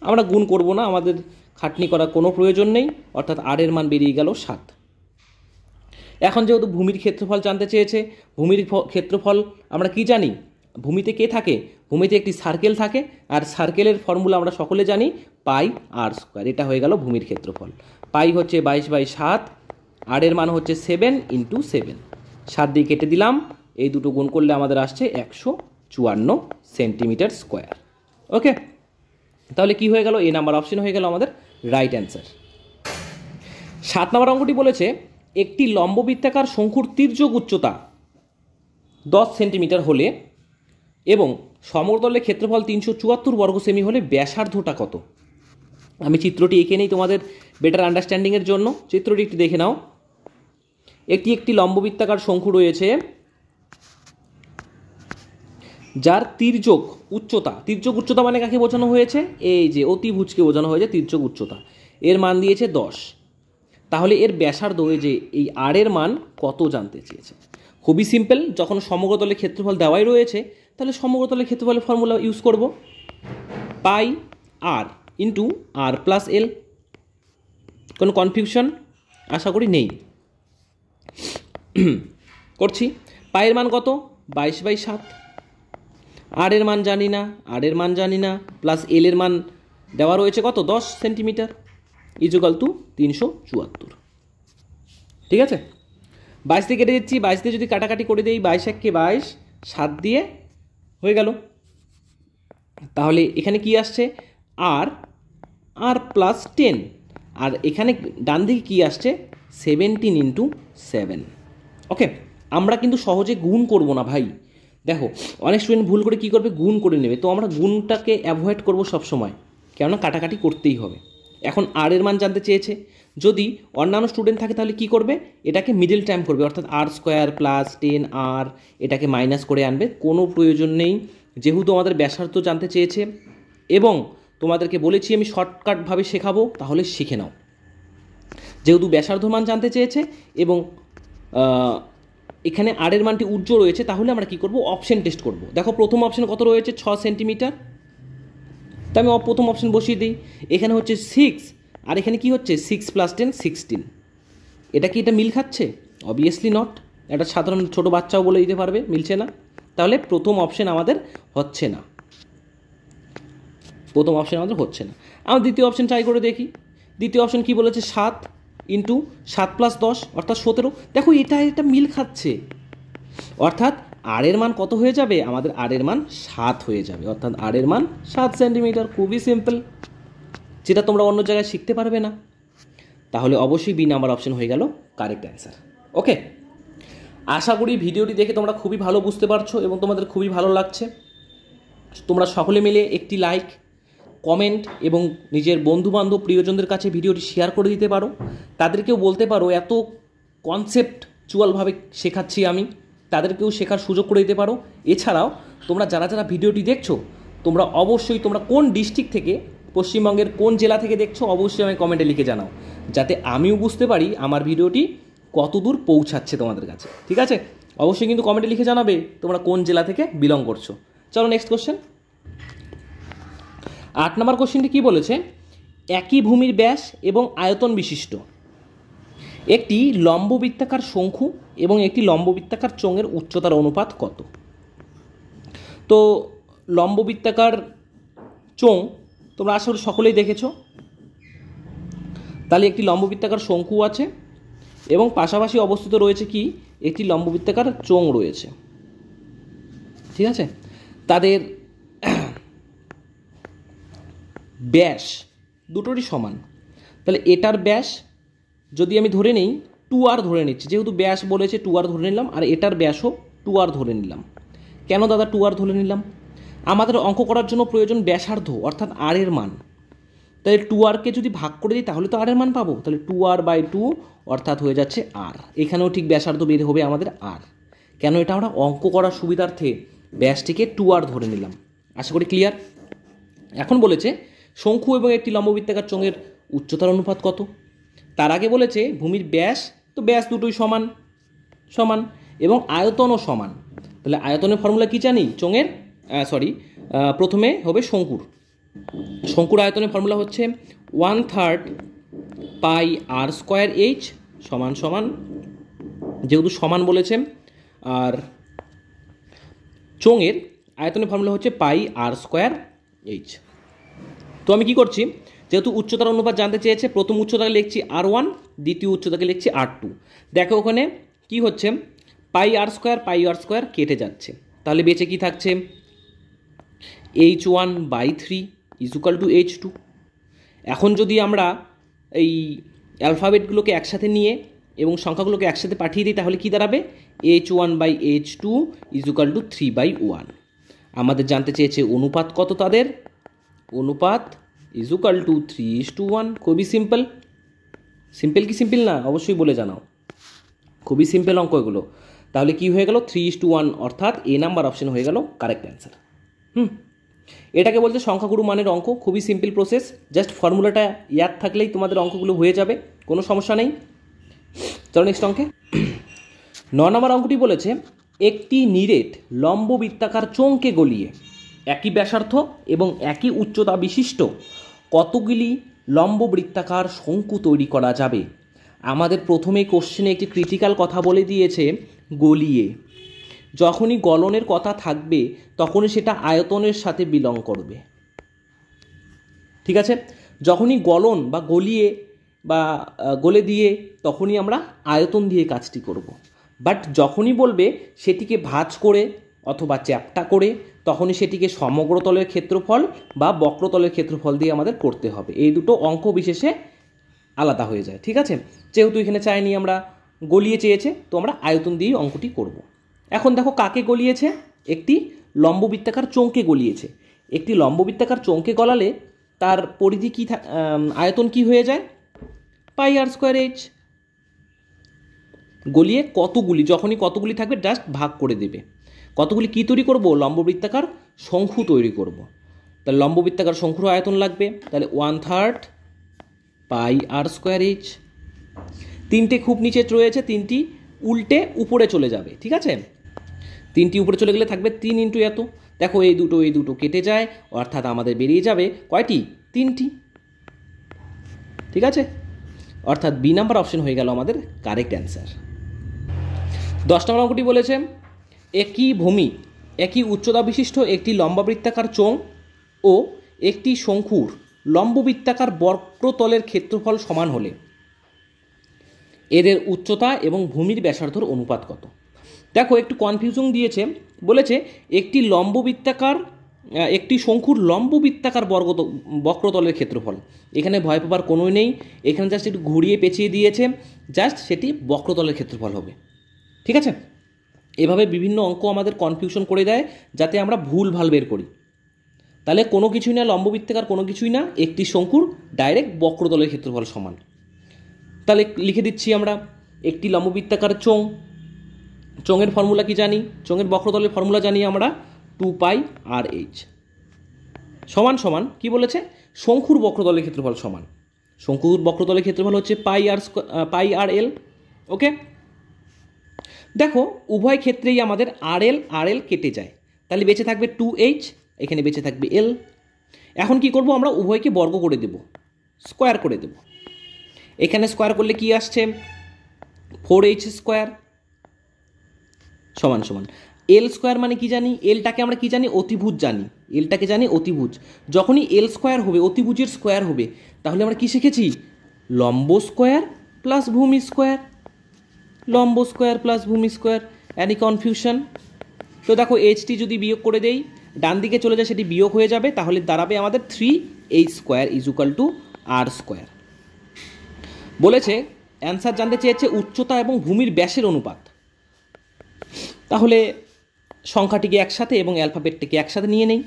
আমরা গুণ করব না, আমাদের খাটনি করার কোনো প্রয়োজন নেই, অর্থাৎ আর এর মান বেরিয়ে গেল 7। এখন যেহেতু ভূমির ক্ষেত্রফল জানতে চেয়েছে, ভূমির ক্ষেত্রফল আমরা কি জানি? ভূমিতে কে থাকে? ভূমিতে একটি সার্কেল থাকে, আর সার্কেলের ফর্মুলা আমরা সকলে জানি, পাই আর স্কোয়ার। এটা হয়ে গেল ভূমির ক্ষেত্রফল। পাই হচ্ছে 22/7, আর এর মান হচ্ছে 7 × 7। 7 দিয়ে কেটে দিলাম, এই দুটো গুণ করলে আমাদের আসছে 154 সেন্টিমিটার স্কোয়ার। ওকে, তাহলে কি হয়ে গেল? এ নাম্বার অপশন হয়ে গেল আমাদের রাইট অ্যান্সার। 7 নম্বর অঙ্কটি বলেছে একটি লম্ববৃত্তাকার শঙ্কুর তির্যক উচ্চতা 10 সেন্টিমিটার হলে এবং সমতলের ক্ষেত্রফল 374 বর্গ সেমি হলে ব্যাসার্ধটা কত? আমি চিত্রটি এঁকে নেই তোমাদের বেটার আন্ডারস্ট্যান্ডিংয়ের জন্য। চিত্রটি একটু দেখে নাও। একটি লম্ববৃত্তাকার শঙ্কু রয়েছে যার তির্যক উচ্চতা মানে কাকে বোঝানো হয়েছে? এই যে অতিভুজকে বোঝানো হয়েছে তির্যক উচ্চতা। এর মান দিয়েছে 10। তাহলে এর ব্যাসার্ধ, যে এই আর এর মান কত জানতে চেয়েছে। খুবই সিম্পল, যখন সমগ্রতলের ক্ষেত্রফল দেওয়াই রয়েছে তাহলে সমগ্রতলের ক্ষেত্রফলের ফর্মুলা ইউজ করব, পাই আর ইন্টু আর প্লাস এল। কোনো কনফিউশন আশা করি নেই। করছি, পায়ের মান কত? 22/7। আর এর মান জানি না, প্লাস এল এর মান দেওয়া রয়েছে কত? 10 সেন্টিমিটার, ইজুকাল টু 374। ঠিক আছে, 22 দিয়ে কেটে দিচ্ছি। 22 দিয়ে যদি কাটাকাটি করে দিই, 22 × 1 = 22, 7 দিয়ে হয়ে গেল। তাহলে এখানে কি আসছে? আর প্লাস 10, আর এখানে ডান দিকে কি আসছে? 17 × 7। ওকে, আমরা কিন্তু সহজে গুণ করব না ভাই। দেখো, অনেক স্টুডেন্ট ভুল করে কি করবে? গুণ করে নেবে। তো আমরা গুণটাকে অ্যাভয়েড করব সবসময়, কেননা কাটাকাটি করতেই হবে। এখন আর এর মান জানতে চেয়েছে। যদি অন্যান্য স্টুডেন্ট থাকে তাহলে কি করবে? এটাকে মিডল টার্ম করবে, অর্থাৎ আর স্কোয়ার প্লাস 10 আর, এটাকে মাইনাস করে আনবে। কোনো প্রয়োজন নেই, যেহেতু আমাদের ব্যাসার্ধ জানতে চেয়েছে এবং তোমাদেরকে বলেছি আমি শর্টকাটভাবে শেখাবো, তাহলে শিখে নাও। যেহেতু ব্যাসার্ধ মান জানতে চেয়েছে এবং এখানে আর এর মানটি উজ্জ্বল রয়েছে, তাহলে আমরা কি করব? অপশন টেস্ট করব। দেখো, প্রথম অপশনে কত রয়েছে? 6 সেন্টিমিটার। তো আমি প্রথম অপশন বসিয়ে দিই। এখানে হচ্ছে 6, আর এখানে কি হচ্ছে? 6 + 10 16। এটা কি এটা মিল খাচ্ছে? Obviously not. একটা সাধারণ ছোট বাচ্চাও বলে দিতে পারবে মিলছে না। তাহলে প্রথম অপশন আমাদের হচ্ছে না। আমরা দ্বিতীয় অপশন ট্রাই করে দেখি। দ্বিতীয় অপশন কি বলেছে? 7 × 7 + 10 অর্থাৎ 17। দেখো, এটা মিল খাচ্ছে, অর্থাৎ আর এর মান কত হয়ে যাবে? আমাদের আর এর মান 7 হয়ে যাবে, অর্থাৎ আর এর মান 7 সেন্টিমিটার। খুবই সিম্পল, যেটা তোমরা অন্য জায়গায় শিখতে পারবে না। তাহলে অবশ্যই বি নাম্বার অপশন হয়ে গেল কারেক্ট অ্যান্সার। ওকে, আশা করি ভিডিওটি দেখে তোমরা খুবই ভালো বুঝতে পারছো এবং তোমাদের খুবই ভালো লাগছে। তোমরা সকলে মিলে একটি লাইক, কমেন্ট এবং নিজের বন্ধুবান্ধব প্রিয়জনদের কাছে ভিডিওটি শেয়ার করে দিতে পারো। তাদেরকেও বলতে পারো এত কনসেপ্টচুয়ালভাবে শেখাচ্ছি আমি, তাদেরকেও শেখার সুযোগ করে দিতে পারো। এছাড়াও তোমরা যারা ভিডিওটি দেখছো, তোমরা অবশ্যই তোমরা কোন ডিস্ট্রিক্ট থেকে, পশ্চিমবঙ্গের কোন জেলা থেকে দেখছো, অবশ্যই আমি কমেন্টে লিখে জানাও, যাতে আমিও বুঝতে পারি আমার ভিডিওটি কত দূর পৌঁছাচ্ছে তোমাদের কাছে। ঠিক আছে, অবশ্যই কিন্তু কমেন্টে লিখে জানাবে তোমরা কোন জেলা থেকে বিলং করছো। চলো নেক্সট কোশ্চেন। 8 নম্বর কোশ্চেনটি কি বলেছে? একই ভূমির ব্যাস এবং আয়তন বিশিষ্ট একটি লম্ববৃত্তাকার শঙ্কু এবং একটি লম্ববৃত্তাকার চোঙের উচ্চতার অনুপাত কত? তো লম্ববৃত্তাকার চোঙ তোমরা আশা করি সকলেই দেখেছো। তাহলে একটি লম্ববৃত্তাকার শঙ্কু আছে এবং পাশাপাশি অবস্থিত রয়েছে কি? একটি লম্ববৃত্তাকার চোঙ রয়েছে। ঠিক আছে, তাদের ব্যাস দুটোরই সমান। তাহলে এটার ব্যাস যদি আমি ধরে নিই 2r ধরে নিচ্ছি, যেহেতু ব্যাস বলেছে 2r ধরে নিলাম, আর এটার ব্যাসও 2r ধরে নিলাম। কেন দাদা 2r ধরে নিলাম? আমাদের অঙ্ক করার জন্য প্রয়োজন ব্যাসার্ধ, অর্থাৎ আর এর মান। তাহলে 2r-কে যদি ভাগ করে দিই তাহলে তো r এর মান পাবো, তাহলে 2r/2 অর্থাৎ হয়ে যাচ্ছে r। এখানেও ঠিক ব্যাসার্ধ বের হবে আমাদের r। কেন? এটা আমরা অঙ্ক করার সুবিধার্থে ব্যাসটিকে 2r ধরে নিলাম। আশা করি ক্লিয়ার। এখন বলেছে শঙ্কু এবং একটি লম্ববৃত্তাকার চোঙের উচ্চতার অনুপাত কত। তার আগে বলেছে ভূমির ব্যাস, তো ব্যাস দুটোই সমান সমান এবং আয়তনও সমান। তাহলে আয়তনের ফর্মুলা কি জানি? চোঙের প্রথমে হবে শঙ্কুর আয়তনের ফর্মুলা হচ্ছে 1/3 পাই r স্কোয়ার এইচ সমান সমান, যেহেতু সমান বলেছে, আর চোঙের আয়তনের ফর্মুলা হচ্ছে পাই r স্কোয়ার এইচ। তো আমি কি করছি, যেহেতু উচ্চতার অনুপাত জানতে চেয়েছে, প্রথম উচ্চতাকে লিখছি r1, দ্বিতীয় উচ্চতাকে লিখছি r2। দেখো ওখানে কি হচ্ছে, পাই r স্কোয়ার কেটে যাচ্ছে, তাহলে বেঁচে কি থাকছে, h1/3 = h2। এখন যদি আমরা এই অ্যালফাবেটগুলোকে একসাথে নিয়ে এবং সংখ্যাগুলোকে একসাথে পাঠিয়ে দিই তাহলে কি দাঁড়াবে, h1/h2 = 3/1। আমাদের জানতে চেয়েছে অনুপাত কত তাদের, অনুপাত = 3:1। খুবই সিম্পল কি সিম্পল না? অবশ্যই বলে জানাও। খুবই সিম্পল অঙ্ক এগুলো। তাহলে কি হয়ে গেল, 3:1, অর্থাৎ এ নাম্বার অপশন হয়ে গেল কারেক্ট অ্যান্সার। এটাকে বলছে সংখ্যাগুরু মানের অঙ্ক। খুবই সিম্পল প্রসেস, জাস্ট ফর্মুলাটা ইয়াদ থাকলেই তোমাদের অঙ্কগুলো হয়ে যাবে, কোনো সমস্যা নেই। চলো নেক্সট অঙ্কে। 9 নম্বর অঙ্কটি বলেছে একটি নিরেট লম্ব বৃত্তাকার চোঙকে গলিয়ে একই ব্যাসার্ধ এবং একই উচ্চতা বিশিষ্ট কতগুলি লম্ব বৃত্তাকার শঙ্কু তৈরি করা যাবে। আমাদের প্রথমে কোশ্চেনে একটি ক্রিটিক্যাল কথা বলে দিয়েছে, গলিয়ে। যখনই গলনের কথা থাকবে তখনই সেটা আয়তনের সাথে বিলং করবে, ঠিক আছে? যখনই গলন বা গলিয়ে বা গলে দিয়ে তখনই আমরা আয়তন দিয়ে কাজটি করব। বাট যখনই বলবে সেটিকে ভাঁজ করে অথবা চ্যাপ্টা করে তখনই সেটিকে সমগ্রতলের ক্ষেত্রফল বা বক্রতলের ক্ষেত্রফল দিয়ে আমাদের করতে হবে। এই দুটো অঙ্ক বিশেষে আলাদা হয়ে যায়, ঠিক আছে? যেহেতু এখানে চাইনি আমরা গলিয়ে চেয়েছে, তো আমরা আয়তন দিয়েই অঙ্কটি করব। এখন দেখো কাকে গলিয়েছে, একটি লম্ববৃত্তাকার চোঙকে গলিয়েছে। একটি লম্ববৃত্তাকার চোঙকে গলালে তার পরিধি কি, আয়তন কি হয়ে যায়, পাই r স্কোয়ার এইচ। গলিয়ে কতগুলি, যখনই কতগুলি থাকবে জাস্ট ভাগ করে দেবে। কতগুলি কি তৈরি করব, লম্ববৃত্তাকার শঙ্কু তৈরি করব। তাহলে লম্ববৃত্তাকার শঙ্কুর আয়তন লাগবে, তাহলে 1/3 পাই r স্কোয়ার এইচ। তিনটে খুব নিচে রয়েছে, তিনটি উল্টে উপরে চলে যাবে, ঠিক আছে? তিনটি উপরে চলে গেলে থাকবে 3 × এত। দেখো এই দুটো কেটে যায়, অর্থাৎ আমাদের বেরিয়ে যাবে কয়টি, 3টি, ঠিক আছে? অর্থাৎ বি নাম্বার অপশন হয়ে গেল আমাদের কারেক্ট অ্যান্সার। 10 নম্বর অঙ্কটি বলেছে একই ভূমি একই উচ্চতা বিশিষ্ট একটি লম্ববৃত্তাকার চোঙ ও একটি শঙ্কুর লম্ববৃত্তাকার বক্রতলের ক্ষেত্রফল সমান হলে এদের উচ্চতা এবং ভূমির ব্যাসার্ধর অনুপাত কত। দেখো একটু কনফিউশন দিয়েছে, বলেছে একটি শঙ্কুর লম্ববৃত্তাকার বক্রতলের ক্ষেত্রফল। এখানে ভয় পাবার কোনোই নেই, এখানে জাস্ট একটু ঘুরিয়ে পেঁচিয়ে দিয়েছে, জাস্ট সেটি বক্রতলের ক্ষেত্রফল হবে, ঠিক আছে? এভাবে বিভিন্ন অঙ্ক আমাদের কনফিউশন করে দেয় যাতে আমরা ভুল ভাল বের করি। তাহলে কোনো কিছুই না লম্ববৃত্তাকার, কোনো কিছুই না, একটি শঙ্কুর ডাইরেক্ট বক্রতলের ক্ষেত্রফল সমান। তাহলে লিখে দিচ্ছি আমরা একটি লম্ববৃত্তাকার চোঙের ফর্মুলা কি জানি, চোঙের বক্রতলের ফর্মুলা জানি আমরা 2π r/h সমান সমান কি বলেছে, শঙ্কুর বক্রতলের ক্ষেত্রফল সমান। শঙ্কুর বক্রতলের ক্ষেত্রফল হচ্ছে পাই আর এল। ওকে, দেখো উভয় ক্ষেত্রেই আমাদের আর এল কেটে যায়, তাহলে বেঁচে থাকবে 2h, এখানে বেঁচে থাকবে l। এখন কি করব, আমরা উভয়কে বর্গ করে দেব, স্কোয়ার করে দেব। এখানে স্কোয়ার করলে কি আসছে, 4h স্কোয়ার সমান সমান এল স্কোয়ার মানে কি জানি, এলটাকে আমরা কি জানি, অতিভুজ জানি, এলটাকে জানি অতিভুজ। যখনই এল স্কোয়ার হবে, অতিভুজের স্কোয়ার হবে, তাহলে আমরা কি শিখেছি, লম্ব স্কোয়ার প্লাস ভূমি স্কোয়ার, লম্ব স্কোয়ার প্লাস ভূমি স্কোয়ার। Any confusion? তো দেখো এইচটি যদি বিয়োগ করে দেই, ডান দিকে চলে যায় সেটি বিয়োগ হয়ে যাবে, তাহলে দাঁড়াবে আমাদের 3h স্কোয়ার = r স্কোয়ার। বলেছে অ্যান্সার জানতে চেয়েছে উচ্চতা এবং ভূমির ব্যাসের অনুপাত। তাহলে সংখ্যাটিকে একসাথে এবং অ্যালফাবেটটিকে একসাথে নিয়ে নেই,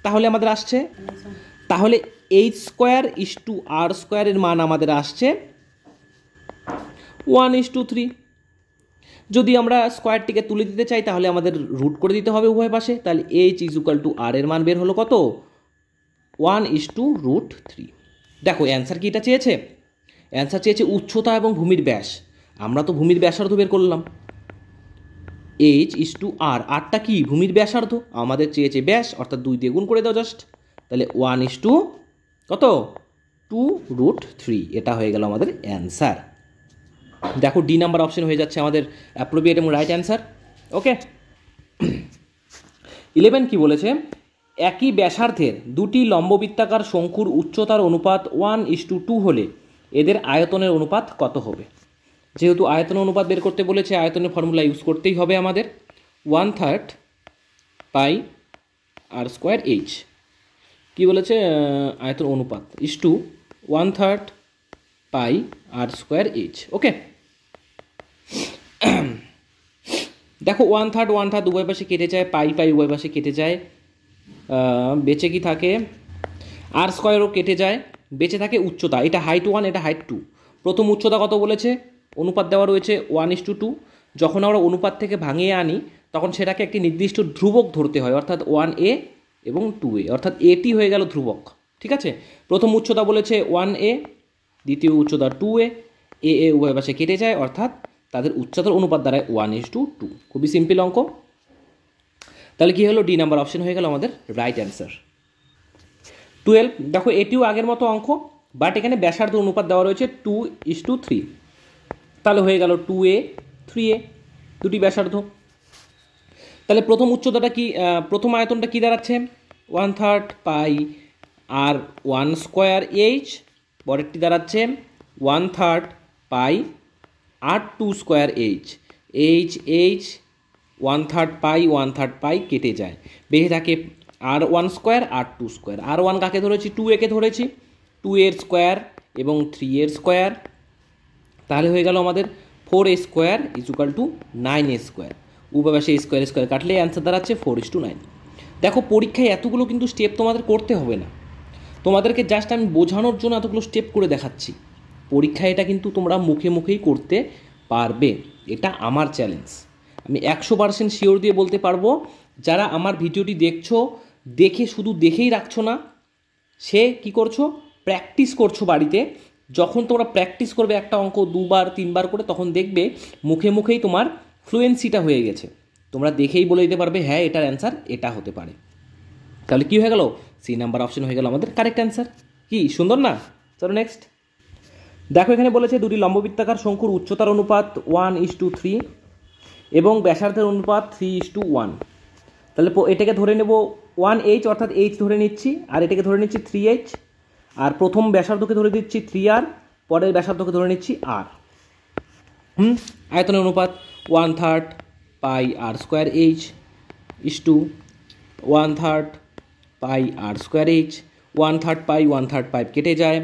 তাহলে আমাদের আসছে, তাহলে এইচ স্কোয়ার ইস টু আর স্কোয়ারের মান আমাদের আসছে 1:3। যদি আমরা স্কোয়ারটিকে তুলে দিতে চাই তাহলে আমাদের রুট করে দিতে হবে উভয় পাশে, তাহলে এইচ ইজ ইকুয়াল টু আর এর মান বের হলো কত 1:√3। দেখো অ্যান্সার কি এটা চেয়েছে? অ্যান্সার চেয়েছে উচ্চতা এবং ভূমির ব্যাস। আমরা তো ভূমির ব্যাসার্ধ বের করলাম, এইচ ইস টু আর, আরটা কি ভূমির ব্যাসার্ধ, আমাদের চেয়েছে ব্যাস, অর্থাৎ 2 দিয়ে গুণ করে দাও জাস্ট, তাহলে 1:2 কত 2√3, এটা হয়ে গেল আমাদের অ্যান্সার। দেখো ডি নাম্বার অপশন হয়ে যাচ্ছে আমাদের অ্যাপ্রোপ্রিয়েট এবং রাইট অ্যান্সার। ওকে, 11 কি বলেছে, একই ব্যাসার্ধের দুটি লম্ববৃত্তাকার শঙ্কুর উচ্চতার অনুপাত 1:2 হলে এদের আয়তনের অনুপাত কত হবে? যেহেতু আয়তনের অনুপাত বের করতে বলেছে, আয়তনের ফর্মুলা ইউজ করতেই হবে আমাদের, 1/3 পাই আর স্কোয়ার এইচ। কী বলেছে, আয়তন অনুপাত is to 1/3 pi R square H. ওকে, দেখো 1/3 উভয় পাশে কেটে যায়, পাই পাই উভয় পাশে কেটে যায়, বেঁচে কি থাকে, আর স্কোয়ারও কেটে যায়, বেঁচে থাকে উচ্চতা, এটা হাইট 1 এটা হাইট 2। প্রথম উচ্চতা কত বলেছে, অনুপাত দেওয়া রয়েছে 1:2। যখন আমরা অনুপাত থেকে ভাঙিয়ে আনি তখন সেটাকে একটি নির্দিষ্ট ধ্রুবক ধরতে হয়, অর্থাৎ 1a এবং 2a, অর্থাৎ এটি হয়ে গেল ধ্রুবক। ঠিক আছে, প্রথম উচ্চতা বলেছে 1a, দ্বিতীয় উচ্চতা 2a, এ উভয় পাশে কেটে যায়, অর্থাৎ তাদের উচ্চতার অনুপাত দাঁড়ায় 1:2। খুবই সিম্পল অঙ্ক। তাহলে কী হলো, ডি নাম্বার অপশন হয়ে গেল আমাদের রাইট অ্যান্সার। 12, দেখো এটিও আগের মতো অঙ্ক, বাট এখানে ব্যাসার্ধ অনুপাত দেওয়া রয়েছে 2:3, তাহলে হয়ে গেল 2a 3a, দুটি ব্যাসার্ধ। তাহলে প্রথম উচ্চতাটা কি, প্রথম আয়তনটা কী দাঁড়াচ্ছে 1/3 পাই আর 1 স্কোয়ার এইচ, পরেরটি দাঁড়াচ্ছে 1/3 পাই আর 2 স্কোয়ার এইচ, এইচ এইচ 1/3 পাই 1/3 পাই কেটে যায়, বেঁচে থাকে আর 1 স্কোয়ার আর 2 স্কোয়ার। আর 1 কাকে ধরেছি, 2a কে ধরেছি, 2 এর স্কোয়ার এবং 3 এর স্কোয়ার, তাহলে হয়ে গেল আমাদের 4a square is equal two 9a square. উভয় পাশে স্কোয়ার স্কোয়ার কাটলে অ্যান্সার দাঁড়াচ্ছে 4:9। দেখো পরীক্ষায় এতগুলো কিন্তু স্টেপ তোমাদের করতে হবে না, তোমাদেরকে জাস্ট আমি বোঝানোর জন্য এতগুলো স্টেপ করে দেখাচ্ছি। পরীক্ষায় এটা কিন্তু তোমরা মুখে মুখেই করতে পারবে, এটা আমার চ্যালেঞ্জ। আমি 100% শিওর দিয়ে বলতে পারবো, যারা আমার ভিডিওটি দেখছো, দেখে শুধু দেখেই রাখছো না, সে কি করছো, প্র্যাকটিস করছো বাড়িতে। যখন তোমরা প্র্যাকটিস করবে একটা অঙ্ক 2বার 3বার করে, তখন দেখবে মুখে মুখেই তোমার ফ্লুয়েন্সিটা হয়ে গেছে, তোমরা দেখেই বলে দিতে পারবে হ্যাঁ এটার অ্যান্সার এটা হতে পারে। তাহলে কী হয়ে গেল, সি নাম্বার অপশন হয়ে গেল আমাদের কারেক্ট অ্যান্সার। কি সুন্দর না? চলো নেক্সট। দেখো এখানে বলেছে দুটি লম্ববৃত্তাকার শঙ্কুর উচ্চতার অনুপাত 1:3 এবং ব্যাসার্ধের অনুপাত 3:1। তাহলে এটাকে ধরে নেব 1h, অর্থাৎ h ধরে নিচ্ছি, আর এটাকে ধরে নিচ্ছি 3h, আর প্রথম ব্যাসার্ধকে ধরে দিচ্ছি 3r, পরের ব্যাসার্ধকে ধরে নিচ্ছি r। আয়তনের অনুপাত 1/3 পাই আর square H is to 1/3 pi R square H. 1/3 পাই 1/3 পাই কেটে যায়,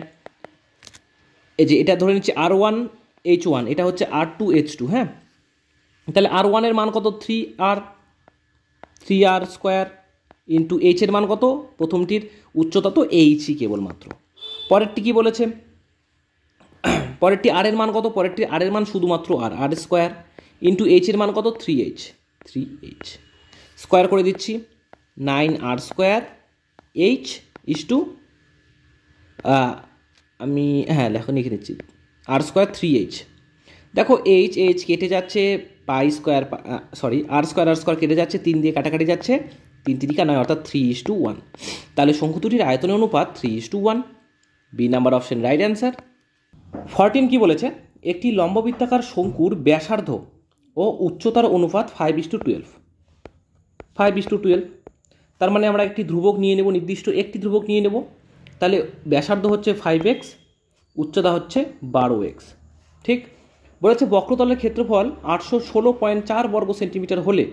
এই যে এটা ধরে নিচ্ছি r1h1, এটা হচ্ছে r2h2। হ্যাঁ, তাহলে r1 এর মান কত 3r স্কোয়ার ইন্টু এইচ এর মান কত, প্রথমটির উচ্চতা তো এইচই কেবলমাত্র। পরেরটি কি বলেছে, পরেরটি আর এর মান কত, পরেরটি আর এর মান শুধুমাত্র আর স্কোয়ার ইন্টু এইচ এর মান কত 3h স্কোয়ার করে দিচ্ছি, 9r square H is to, আমি হ্যাঁ লিখে নিচ্ছি আর স্কোয়ার 3h। দেখো এইচ এইচ কেটে যাচ্ছে, পাই স্কোয়ার সরি আর স্কোয়ার কেটে যাচ্ছে, 3 দিয়ে কাটাকাটি যাচ্ছে, 3 3 9, অর্থাৎ 3:1। তাহলে শঙ্কু দুটির আয়তনের অনুপাত 3:1। B number option right answer. 14 কি বলেছে, একটি লম্ববৃত্তাকার শঙ্কুর ব্যাসার্ধ ও উচ্চতার অনুপাত 5:12। 5:12, তার মানে আমরা একটি ধ্রুবক নিয়ে নেব, নির্দিষ্ট একটি ধ্রুবক নিয়ে নেব। তাহলে ব্যাসার্ধ হচ্ছে 5x, উচ্চতা হচ্ছে 12x। ঠিক বলেছে, বক্রতলের ক্ষেত্রফল 816.4 বর্গ সেন্টিমিটার হলে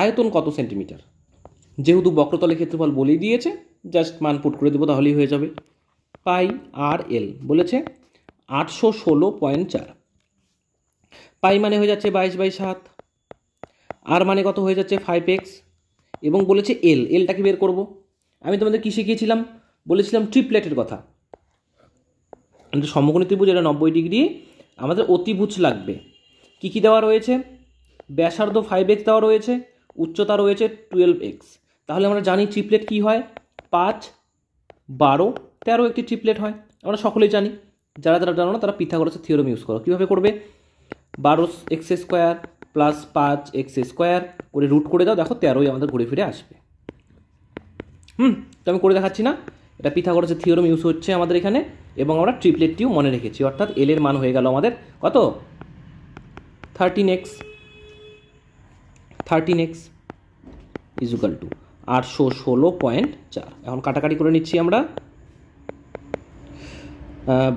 আয়তন কত সেন্টিমিটার? যেহেতু বক্রতলের ক্ষেত্রফল বলেই দিয়েছে, জাস্ট মান পুট করে দেবো তাহলেই হয়ে যাবে। পাই আর এল বলেছে 816.4, পাই মানে হয়ে যাচ্ছে 22/7, আর মানে কত হয়ে যাচ্ছে 5x, এবং বলেছে এলটাকে বের করব। আমি তোমাদের কি শিখিয়েছিলাম, বলেছিলাম ট্রিপলেটের কথা। সমকোণী ত্রিভুজ, এটা 90 ডিগ্রি, আমাদের অতিভুজ লাগবে। কি কি দেওয়া রয়েছে? ব্যাসার্ধ 5x দেওয়া রয়েছে, উচ্চতা রয়েছে 12x। তাহলে আমরা জানি ট্রিপলেট কি হয়, 5, 12, 13 একটি ট্রিপলেট হয়, আমরা সকলেই জানি। যারা যারা জানো না তারা পিথাগোরাসের থিওরেম ইউজ করো। কীভাবে করবে? 12x² প্লাস 5x² করে রুট করে দাও, দেখো 13ই আমাদের ঘুরে ফিরে আসবে। তো আমি করে দেখাচ্ছি না, এটা পিথাগোরাসের থিওরেম ইউজ হচ্ছে আমাদের এখানে, এবং আমরা ট্রিপলেটটিও মনে রেখেছি। অর্থাৎ এল এর মান হয়ে গেল আমাদের কত? 13x equal to 816.4। এখন কাটাকাটি করে নিচ্ছি আমরা।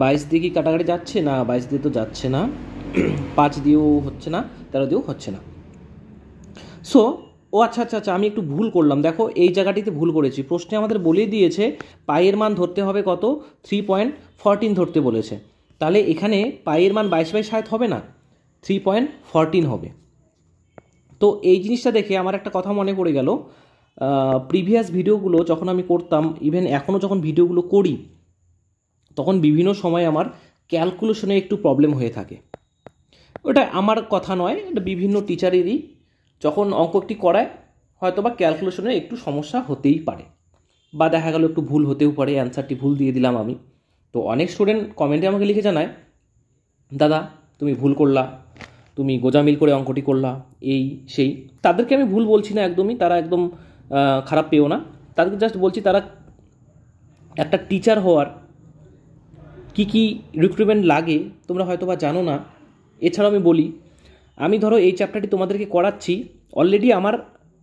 22 দিয়ে কি কাটাকাটি যাচ্ছে না? 22 দিয়ে তো যাচ্ছে না, 5 দিয়েও হচ্ছে না, 13 দিয়েও হচ্ছে না। সো আচ্ছা, আমি একটু ভুল করলাম। দেখো এই জায়গাটিতে ভুল করেছি। প্রশ্নে আমাদের বলে দিয়েছে পাইয়ের মান ধরতে হবে কত? 3.14 ধরতে বলেছে। তাহলে এখানে পাইয়ের মান 22/60 হবে না, 3.14 হবে। তো এই জিনিসটা দেখে আমার একটা কথা মনে পড়ে গেল। প্রিভিয়াস ভিডিওগুলো যখন আমি করতাম, ইভেন এখনও যখন ভিডিওগুলো করি, তখন বিভিন্ন সময় আমার ক্যালকুলেশনে একটু প্রবলেম হয়ে থাকে। ওটা আমার কথা নয়, এটা বিভিন্ন টিচারেরই যখন অঙ্ক একটি করায় হয়তো বা ক্যালকুলেশনে একটু সমস্যা হতেই পারে, বা দেখা গেল একটু ভুল হতেও পারে, অ্যান্সারটি ভুল দিয়ে দিলাম আমি। তো অনেক স্টুডেন্ট কমেন্টে আমাকে লিখে জানায়, দাদা তুমি ভুল করলা, তুমি গোজামিল করে অঙ্কটি করলা, এই সেই। তাদেরকে আমি ভুল বলছি না একদমই, তারা একদম খারাপ পেও না। তাদেরকে জাস্ট বলছি তারা একটা টিচার হওয়ার কি কি রিক্রুটমেন্ট লাগে তোমরা হয়তো বা জানো না। এছাড়াও আমি বলি, আমি ধরো এই চ্যাপ্টারটি তোমাদেরকে করাচ্ছি, অলরেডি আমার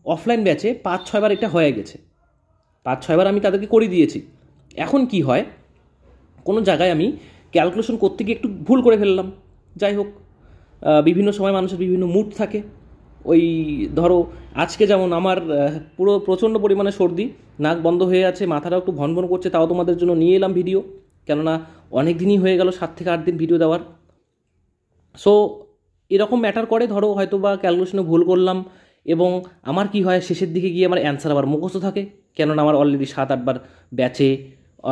অফলাইন ব্যাচে 5-6 বার এটা হয়ে গেছে, 5-6 বার আমি তাদেরকে করে দিয়েছি। এখন কি হয়, কোনো জায়গায় আমি ক্যালকুলেশন করতে গিয়ে একটু ভুল করে ফেললাম, যাই হোক, বিভিন্ন সময় মানুষের বিভিন্ন মুড থাকে। ওই ধরো আজকে যেমন আমার পুরো প্রচণ্ড পরিমাণে সর্দি, নাক বন্ধ হয়ে আছে, মাথাটাও একটু ভনভন করছে, তাও তোমাদের জন্য নিয়ে এলাম ভিডিও, কেননা অনেক দিনই হয়ে গেল 7 থেকে 8 দিন ভিডিও দেওয়ার। সো এরকম ম্যাটার করে, ধরো হয়তো বা ক্যালকুলেশনে ভুল করলাম, এবং আমার কি হয় শেষের দিকে গিয়ে আমার অ্যান্সার আবার মুখস্থ থাকে, কেননা আমার অলরেডি 7-8 বার ব্যাচে,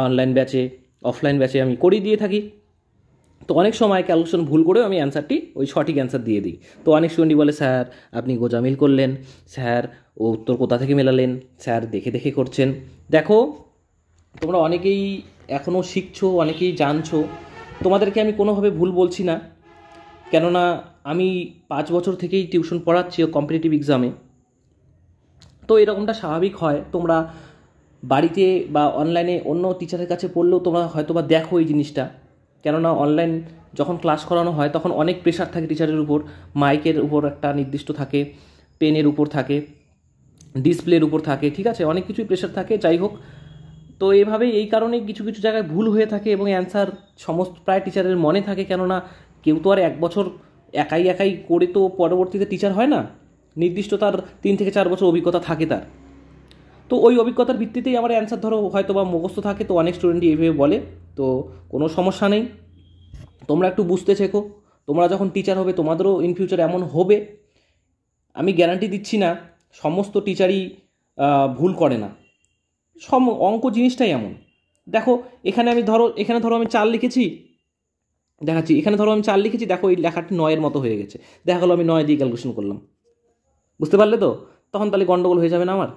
অনলাইন ব্যাচে, অফলাইন ব্যাচে আমি করিয়ে দিয়ে থাকি। তো অনেক সময় ক্যালকুলেশন ভুল করেও আমি অ্যান্সারটি ওই সঠিক অ্যান্সার দিয়ে দিই। তো অনেক স্টুডেন্টই বলে, স্যার আপনি গোজামিল করলেন, স্যার ও উত্তর কোথা থেকে মেলালেন, স্যার দেখে দেখে করছেন। দেখো তোমরা অনেকেই এখনও শিখছো, অনেকেই জানছো, তোমাদেরকে আমি কোনোভাবে ভুল বলছি না, কেননা আমি 5 বছর থেকেই টিউশন পড়াচ্ছি ও কম্পিটিটিভ এক্সামে। তো এরকমটা স্বাভাবিক হয়, তোমরা বাড়িতে বা অনলাইনে অন্য টিচারের কাছে পড়লেও তোমরা হয়তো বা দেখো এই জিনিসটা, কেননা অনলাইন যখন ক্লাস করানো হয় তখন অনেক প্রেশার থাকে টিচারের উপর, মাইকের উপর একটা নির্দিষ্ট থাকে, পেনের উপর থাকে, ডিসপ্লের উপর থাকে, ঠিক আছে, অনেক কিছুই প্রেশার থাকে। যাই হোক, তো এভাবেই এই কারণে কিছু কিছু জায়গায় ভুল হয়ে থাকে, এবং অ্যান্সার সমস্ত প্রায় টিচারের মনে থাকে, কেননা কেউ তো আর 1 বছর একাই করে তো পরবর্তীতে টিচার হয় না, নির্দিষ্ট তার 3 থেকে 4 বছর অভিজ্ঞতা থাকে তার। তো ওই অভিজ্ঞতার ভিত্তিতেই আমার অ্যান্সার ধরো হয়তো বা মুখস্থ থাকে। তো অনেক স্টুডেন্টই এইভাবে বলে, তো কোনো সমস্যা নেই, তোমরা একটু বুঝতে শেখো। তোমরা যখন টিচার হবে তোমাদেরও ইন ফিউচার এমন হবে। আমি গ্যারান্টি দিচ্ছি না সমস্ত টিচারই ভুল করে না, অঙ্ক জিনিসটাই এমন। দেখো এখানে ধরো আমি 4 লিখেছি, দেখাচ্ছি, এখানে ধরো আমি 4 লিখেছি, দেখো এই লেখাটি 9-এর মতো হয়ে গেছে, দেখা গেলো আমি 9 দিয়ে ক্যালকুলেশন করলাম, বুঝতে পারলে তো? তখন তাহলে গন্ডগোল হয়ে যাবে না আমার?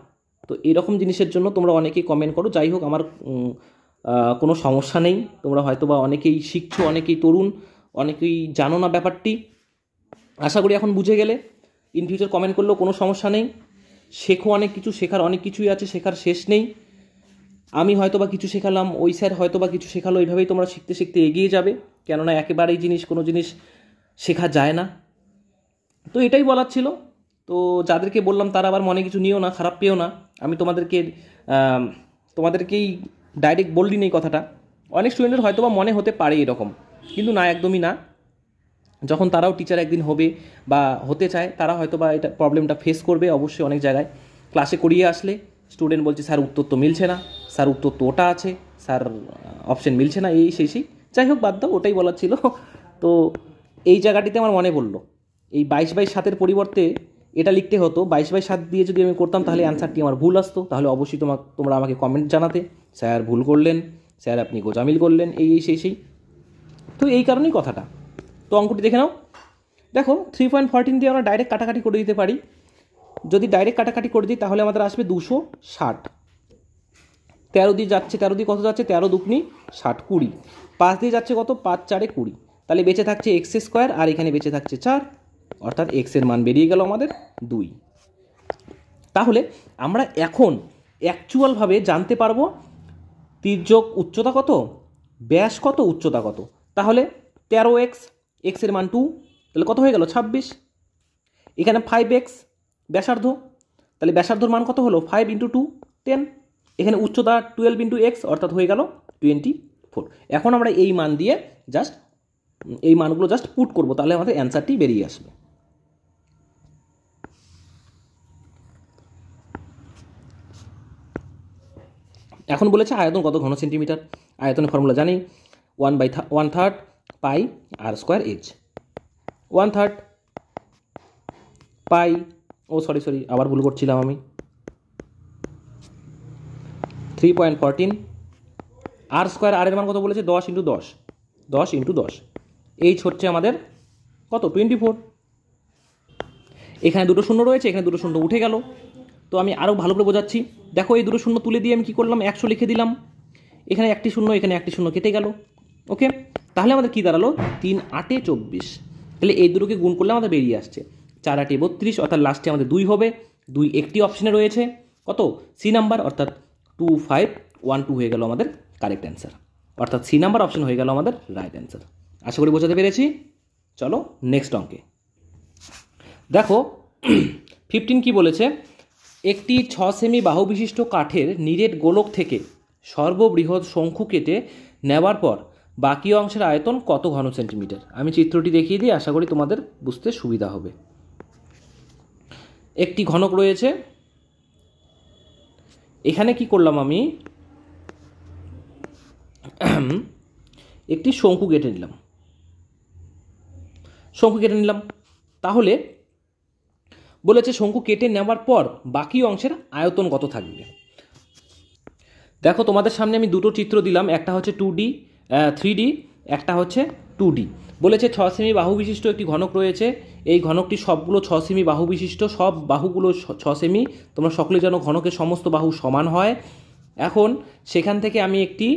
তো এরকম জিনিসের জন্য তোমরা অনেকেই কমেন্ট করো। যাই হোক, আমার কোনো সমস্যা নেই, তোমরা হয়তো বা অনেকেই শিখছো, অনেকেই তরুণ, অনেকেই জানো না ব্যাপারটি। আশা করি এখন বুঝে গেলে, ইন ফিউচার কমেন্ট করলেও কোনো সমস্যা নেই। শেখো, অনেক কিছু শেখার, অনেক কিছুই আছে, শেখার শেষ নেই। আমি হয়তো বা কিছু শেখালাম, ওই স্যার হয়তো বা কিছু শেখালো, এইভাবেই তোমরা শিখতে শিখতে এগিয়ে যাবে, কেননা একেবারেই কোনো জিনিস শেখা যায় না। তো এটাই বলার ছিল। তো যাদেরকে বললাম তারা আবার মনে কিছু নিও না, খারাপ পেও না। আমি তোমাদেরকেই ডাইরেক্ট বললি না এই কথাটা। অনেক স্টুডেন্টের হয়তো বা মনে হতে পারে এরকম, কিন্তু না, একদমই না। যখন তারাও টিচার একদিন হবে বা হতে চায়, তারা হয়তো বা এটা প্রবলেমটা ফেস করবে অবশ্যই। অনেক জায়গায় ক্লাসে করিয়ে আসলে স্টুডেন্ট বলছে, স্যার উত্তর তো মিলছে না, স্যার উত্তর তো ওটা আছে, স্যার অপশন মিলছে না, এই সেই। যাই হোক, বাদ দাও, ওটাই বলার ছিল। তো এই জায়গাটিতে আমার মনে পড়লো, এই 22/7 পরিবর্তে এটা লিখতে হতো 22/7 দিয়ে যদি আমি করতাম তাহলে অ্যান্সারটি আমার ভুল আসতো। তাহলে অবশ্যই তোমরা আমাকে কমেন্ট জানাতে, স্যার ভুল করলেন, স্যার আপনি গোজামিল করলেন, এই সেই। তো এই কারণেই কথাটা। তো অঙ্কটি দেখে নাও। দেখো 3.14 দিয়ে আমরা ডাইরেক্ট কাটাকাটি করে দিতে পারি। যদি ডাইরেক্ট কাটাকাটি করে দিই তাহলে আমাদের আসবে 260। 13 দিয়ে যাচ্ছে, 13 দিয়ে কত যাচ্ছে, 13 দুগুনি 60, 20। 5 দিয়ে যাচ্ছে কত, 5 4 20। তাহলে বেঁচে থাকছে এক্স স্কোয়ার, আর এখানে বেঁচে থাকছে 4, অর্থাৎ এক্সের মান বেরিয়ে গেল আমাদের 2। তাহলে আমরা এখন অ্যাকচুয়ালভাবে জানতে পারবো তির্যক উচ্চতা কত, ব্যাস কত, উচ্চতা কত। তাহলে 13x, এক্সের মান 2, তাহলে কত হয়ে গেল 26। এখানে 5x ব্যাসার্ধ, তাহলে ব্যাসার্ধর মান কত হলো, 5 × 2 10। এখানে উচ্চতা 12 × x, অর্থাৎ হয়ে গেল 24। এখন আমরা এই মান দিয়ে এই মানগুলো জাস্ট পুট করবো, তাহলে আমাদের অ্যান্সারটি বেরিয়ে আসবে। এখন বলেছে আয়তন কত ঘন সেন্টিমিটার। আয়তনের ফর্মুলা জানি, 1/3 পাই r²h। 1/3 পাই, সরি আবার ভুল করছিলাম আমি, 3.14 r², আর এর মান কত বলেছে, 10 × 10, 10 × 10। এইচ হচ্ছে আমাদের কত, 24। এখানে দুটো শূন্য রয়েছে, এখানে দুটো শূন্য উঠে গেল। তো আমি আরও ভালো করে বোঝাচ্ছি। দেখো এই দুটো শূন্য তুলে দিয়ে আমি কী করলাম, 100 লিখে দিলাম। এখানে একটি শূন্য, এখানে একটি শূন্য কেটে গেল। ওকে, তাহলে আমাদের কী দাঁড়ালো, 3 8 24। তাহলে এই দুটোকে গুণ করলে আমাদের বেরিয়ে আসছে 4 8 32, অর্থাৎ লাস্টে আমাদের 2 হবে। 2 একটি অপশানে রয়েছে, কত, সি নাম্বার, অর্থাৎ 2512 হয়ে গেল আমাদের কারেক্ট অ্যান্সার, অর্থাৎ সি নাম্বার অপশন হয়ে গেল আমাদের রাইট অ্যান্সার। আশা করি বোঝাতে পেরেছি। চলো নেক্সট অঙ্কে দেখো 15 কি বলেছে, একটি 6 সেমি বাহু বিশিষ্ট কাঠের নিরেট গোলক থেকে সর্ববৃহৎ শঙ্কু কেটে নেওয়ার পর বাকি অংশের আয়তন কত ঘন সেন্টিমিটার। আমি চিত্রটি দেখিয়ে দিই, আশা করি তোমাদের বুঝতে সুবিধা হবে। একটি ঘনক রয়েছে, এখানে কি করলাম, আমি একটি শঙ্কু কেটে নিলাম। তাহলে বলেছে শঙ্কু কেটে নেওয়ার পর বাকি অংশের আয়তন কত থাকবে। দেখো তোমাদের সামনে আমি দুটো চিত্র দিলাম, একটা হচ্ছে 2D 3D, একটা হচ্ছে 2D। বলেছে 6 সেমি বাহু বিশিষ্ট একটি ঘনক রয়েছে, এই ঘনকটি সবগুলো 6 সেমি বাহু বিশিষ্ট, সব বাহুগুলো 6 সেমি। তোমরা সকলে জানো ঘনকের সমস্ত বাহু সমান হয়। এখন সেখান থেকে আমি একটি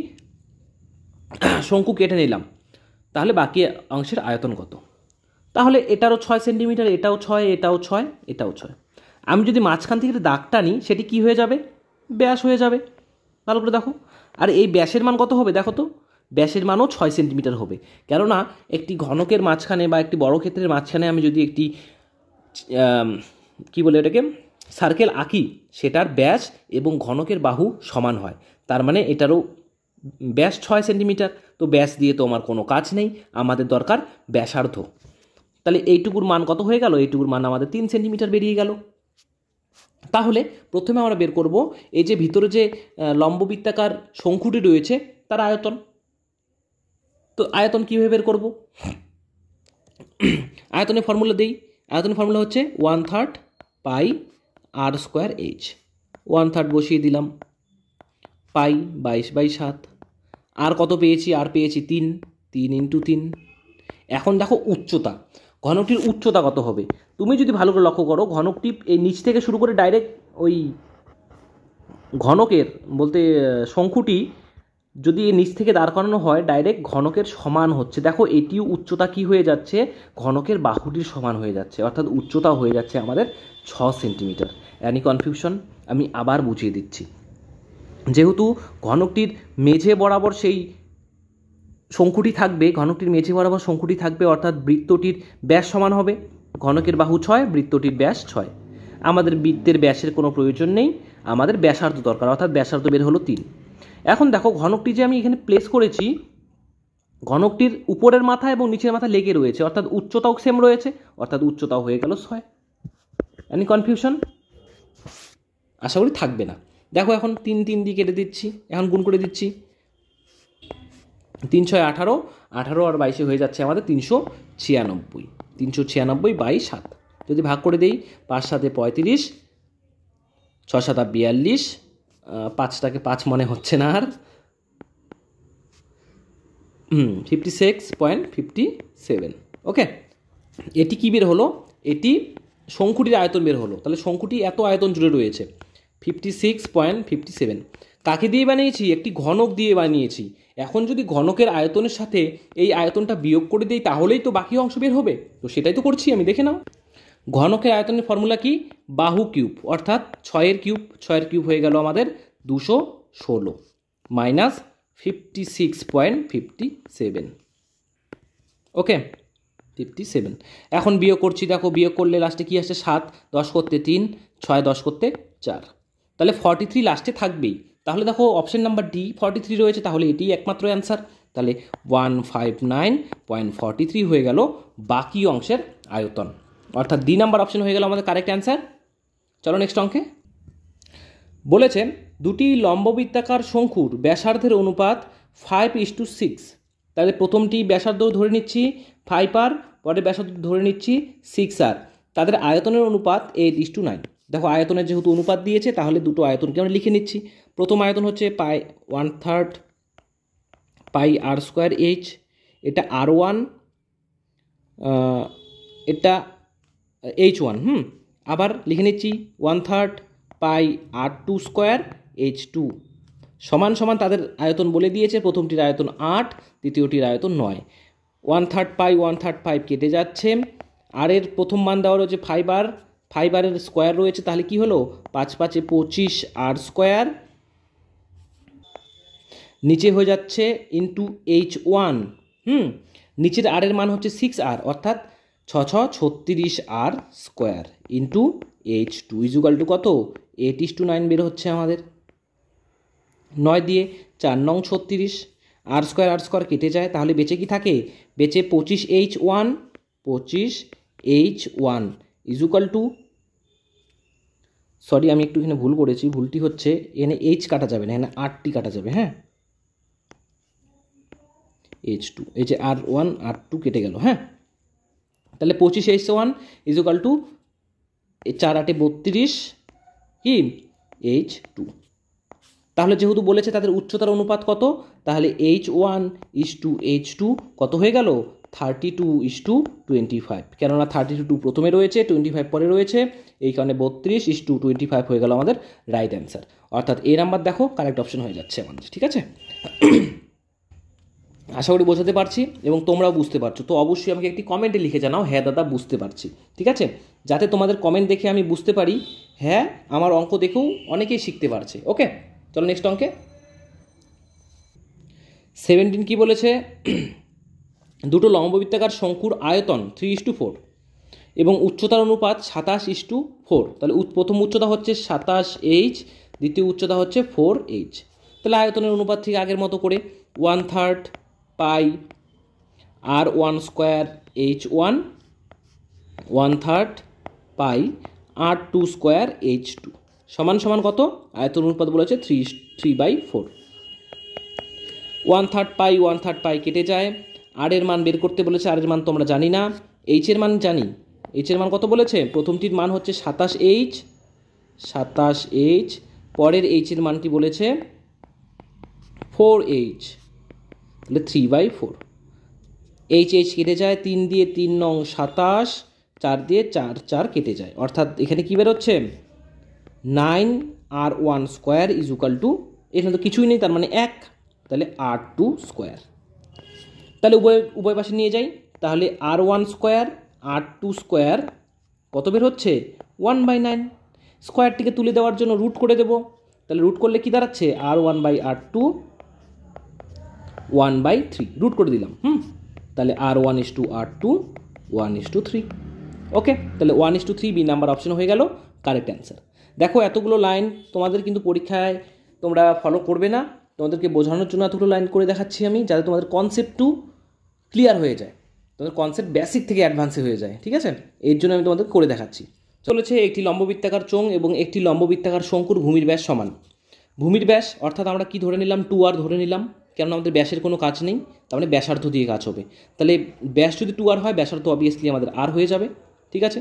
শঙ্কু কেটে নিলাম, তাহলে বাকি অংশের আয়তন কত। তাহলে এটারও 6 সেন্টিমিটার, এটাও 6, এটাও 6, এটাও 6। আমি যদি মাঝখান থেকে দাগটা নিই, সেটি কি হয়ে যাবে, ব্যাস হয়ে যাবে। ভালো করে দেখো, আর এই ব্যাসের মান কত হবে, দেখো তো, ব্যাসের মানও 6 সেন্টিমিটার হবে। কেননা একটি ঘনকের মাঝখানে বা একটি বড় ক্ষেত্রের মাঝখানে আমি যদি একটি কি বলে এটাকে সার্কেল আঁকি, সেটার ব্যাস এবং ঘনকের বাহু সমান হয়, তার মানে এটারও ব্যাস 6 সেন্টিমিটার। তো ব্যাস দিয়ে তো আমার কোনো কাজ নেই, আমাদের দরকার ব্যাসার্ধ। তাহলে এইটুকুর মান কত হয়ে গেল, এইটুকুর মান আমাদের 3 সেন্টিমিটার বেরিয়ে গেল। তাহলে প্রথমে আমরা বের করব এই যে ভিতরে যে লম্ববৃত্তাকার শঙ্কুটি রয়েছে তার আয়তন। তো আয়তন কীভাবে বের করব, আয়তনের ফর্মুলা দিই। আয়তনের ফর্মুলা হচ্ছে 1/3 পাই r²h। 1/3 বসিয়ে দিলাম, পাই 22/7। আর কত পেয়েছি, আর পেয়েছি 3 × 3। এখন দেখো উচ্চতা, ঘনকটির উচ্চতা কত হবে। তুমি যদি ভালো করে লক্ষ্য করো, ঘনকটি এই নিচ থেকে শুরু করে ডাইরেক্ট ওই ঘনকের বলতে শঙ্কুটি যদি নিচ থেকে দাঁড় করানো হয়, ডাইরেক্ট ঘনকের সমান হচ্ছে। দেখো এটিও উচ্চতা কি হয়ে যাচ্ছে, ঘনকের বাহুটির সমান হয়ে যাচ্ছে, অর্থাৎ উচ্চতা হয়ে যাচ্ছে আমাদের 6 সেন্টিমিটার। এনি কনফিউশন, আমি আবার বুঝিয়ে দিচ্ছি। যেহেতু ঘনকটির মেঝে বরাবর সেই শঙ্কুটি থাকবে, ঘনকটির মেঝে বরাবর শঙ্কুটি থাকবে, অর্থাৎ বৃত্তটির ব্যাস সমান হবে। ঘনকের বাহু 6, বৃত্তটির ব্যাস 6। আমাদের বৃত্তের ব্যাসের কোনো প্রয়োজন নেই, আমাদের ব্যাসার্ধ দরকার, অর্থাৎ ব্যাসার্ধ বের হলো 3। এখন দেখো ঘনকটি যে আমি এখানে প্লেস করেছি, ঘনকটির উপরের মাথা এবং নিচের মাথা লেগে রয়েছে, অর্থাৎ উচ্চতাও সেম রয়েছে, অর্থাৎ উচ্চতাও হয়ে গেল 6। এনি কনফিউশন, আশা করি থাকবে না। দেখো এখন 3 3 দিয়ে কেটে দিচ্ছি, এখন গুণ করে দিচ্ছি। 3 6 18, 18 আর 22 হয়ে যাচ্ছে আমাদের 396। 396/7। যদি ভাগ করে দেই 5 7 35, 6 7 42, 5টাকে 5 মনে হচ্ছে না আর, 56.57। ওকে, এটি কি বের হলো? এটি শঙ্কুটির আয়তন বের হলো। তাহলে শঙ্কুটি এত আয়তন জুড়ে রয়েছে 56.57। কাকে দিয়ে বানিয়েছি? একটি ঘনক দিয়ে বানিয়েছি। এখন যদি ঘনকের আয়তনের সাথে এই আয়তনটা বিয়োগ করে দিই তাহলেই তো বাকি অংশ বের হবে। তো সেটাই তো করছি আমি, দেখে নাও। ঘনকের আয়তনের ফর্মুলা কি? বাহু কিউব, অর্থাৎ 6 কিউব। 6 কিউব হয়ে গেল আমাদের 216 মাইনাস 56.57। ওকে, 57। এখন বিয়োগ করছি, দেখো বিয়োগ করলে লাস্টে কি আসছে? 7 10 করতে 3, 6 10 করতে 4, তাহলে 43 লাস্টে থাকবেই। তাহলে দেখো অপশন নাম্বার ডি 43 রয়েছে, তাহলে এটি একমাত্র অ্যান্সার। তাহলে 159.43 হয়ে গেল বাকি অংশের আয়তন, অর্থাৎ ডি নাম্বার অপশন হয়ে গেল আমাদের কারেক্ট অ্যান্সার। চলো নেক্সট অঙ্কে। বলেছেন দুটি লম্ববৃত্তাকার শঙ্কুর ব্যাসার্ধের অনুপাত 5:6। তাহলে প্রথমটি ব্যাসার্ধ ধরে নিচ্ছি 5R, পরের ব্যাসার্ধ ধরে নিচ্ছি 6R। তাদের আয়তনের অনুপাত 8:9। দেখো আয়তনের যেহেতু অনুপাত দিয়েছে তাহলে দুটো আয়তনকে আমরা লিখে নিচ্ছি। প্রথম আয়তন হচ্ছে 1/3 πr²h, এটা R1, এটা H1। আবার লিখে নিচ্ছি 1/3 πr² H2 সমান সমান তাদের আয়তন বলে দিয়েছে। প্রথমটির আয়তন 8, দ্বিতীয়টির আয়তন 9। 1/3 π 1/3 5 কেটে যাচ্ছে। আর এর প্রথম মান দেওয়া রয়েছে 5R, 5R এর স্কোয়ার রয়েছে, তাহলে কি হলো? 5 5 25 R², নিচে হয়ে যাচ্ছে ইন্টু H1। নিচের আর এর মান হচ্ছে 6R, অর্থাৎ 6 6 36 R² into H2 equal to কত? 8:9 বের হচ্ছে আমাদের। 9 দিয়ে 4 9 36, R² কেটে যায়, তাহলে বেঁচে কি থাকে? বেঁচে 25H1, 25H1 equal to, sorry আমি একটু এখানে ভুল করেছি, ভুলটি হচ্ছে এখানে H কাটা যাবে না, এখানে R কাটা যাবে। হ্যাঁ, H2, এই যে R1 R2 কেটে গেল। হ্যাঁ, তাহলে 25H1 ইজুকাল টু 4 8 32 কি H2। তাহলে যেহেতু বলেছে তাদের উচ্চতার অনুপাত কত, তাহলে H1:H2 কত হয়ে গেল? 32:25। কেননা 32 প্রথমে রয়েছে, 25 পরে রয়েছে, এই কারণে 32:25 হয়ে গেল আমাদের রাইট অ্যান্সার। অর্থাৎ এ নাম্বার দেখো কারেক্ট অপশন হয়ে যাচ্ছে আমাদের। ঠিক আছে, আশা করি বোঝাতে পারছি এবং তোমরাও বুঝতে পারছো। তো অবশ্যই আমাকে একটি কমেন্টে লিখে জানাও, হ্যাঁ দাদা বুঝতে পারছি। ঠিক আছে, যাতে তোমাদের কমেন্ট দেখে আমি বুঝতে পারি হ্যাঁ আমার অঙ্ক দেখেও অনেকেই শিখতে পারছে। ওকে, চলো নেক্সট অঙ্কে। 17 কি বলেছে? দুটো লম্ববৃত্তাকার শঙ্কুর আয়তন 3:4 এবং উচ্চতার অনুপাত 27:4। তাহলে প্রথম উচ্চতা হচ্ছে 27H, দ্বিতীয় উচ্চতা হচ্ছে 4H। তাহলে আয়তনের অনুপাত ঠিক আগের মতো করে 1/3 π R1² H1, 1/3 π R2² H2 সমান সমান কত? আয়তন অনুপাত বলেছে 3/4। 1/3 π 1/3 π কেটে যায়। আর এর মান বের করতে বলেছে, আর এর মান তো আমরা জানি না, এইচ এর মান জানি। এইচ এর মান কত বলেছে? প্রথমটির মান হচ্ছে 27H, পরের এইচ এর মানটি বলেছে 4H, তাহলে 3/4। H কেটে যায়, 3 দিয়ে 3 9 27, 4 দিয়ে 4 4 কেটে যায়, অর্থাৎ এখানে কি বেরোচ্ছে? 9R1² ইজুকাল টু, এখানে তো কিছুই নেই তার মানে 1, তাহলে R2²। তাহলে উভয় পাশে নিয়ে যাই, তাহলে R1² R2² কত বের হচ্ছে? 1/9। স্কোয়ারটিকে তুলে দেওয়ার জন্য রুট করে দেব, তাহলে রুট করলে কি দাঁড়াচ্ছে? R1/R2 1/3, রুট করে দিলাম। তাহলে R1:R2 1:3। ওকে, তাহলে 1:3 বি নাম্বার অপশন হয়ে গেল কারেক্ট অ্যান্সার। দেখো এতগুলো লাইন তোমাদের কিন্তু পরীক্ষায় তোমরা ফলো করবে না, তোমাদেরকে বোঝানোর জন্য এতগুলো লাইন করে দেখাচ্ছি আমি, যাতে তোমাদের কনসেপ্টটু ক্লিয়ার হয়ে যায়, তোমাদের কনসেপ্ট বেসিক থেকে অ্যাডভান্সে হয়ে যায়। ঠিক আছে, এর জন্য আমি তোমাদের করে দেখাচ্ছি। চলেছে একটি লম্ববৃত্তাকার চোঙ এবং একটি লম্ববৃত্তাকার শঙ্কুর ভূমির ব্যাস সমান। ভূমির ব্যাস অর্থাৎ আমরা কি ধরে নিলাম? 2R ধরে নিলাম, কেননা আমাদের ব্যাসের কোনো কাজ নেই, তার মানে ব্যাসার্ধ দিয়ে কাজ হবে। তাহলে ব্যাস যদি 2R হয়, ব্যাসার্ধ অবভিয়াসলি আমাদের R হয়ে যাবে। ঠিক আছে,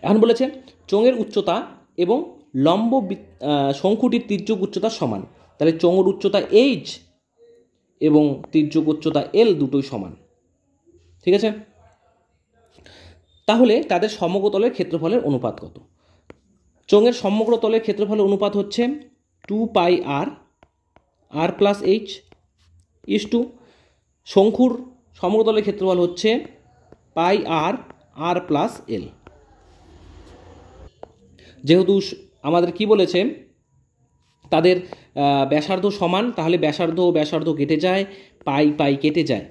এখন বলেছে চোঙের উচ্চতা এবং লম্ব শঙ্কুটির তির্যক উচ্চতা সমান, তাহলে চোঙের উচ্চতা এইচ এবং তির্যক উচ্চতা এল দুটোই সমান, ঠিক আছে। তাহলে তাদের সমগ্রতলের ক্ষেত্রফলের অনুপাত কত? চোঙের সমগ্রতলের ক্ষেত্রফলের অনুপাত হচ্ছে 2 πr r plus H is to শঙ্কুর সমগ্রতলের ক্ষেত্রফল হচ্ছে πr r প্লাস এল। যেহেতু আমাদের কি বলেছে তাদের ব্যাসার্ধ সমান, তাহলে ব্যাসার্ধ কেটে যায়, পাই কেটে যায়,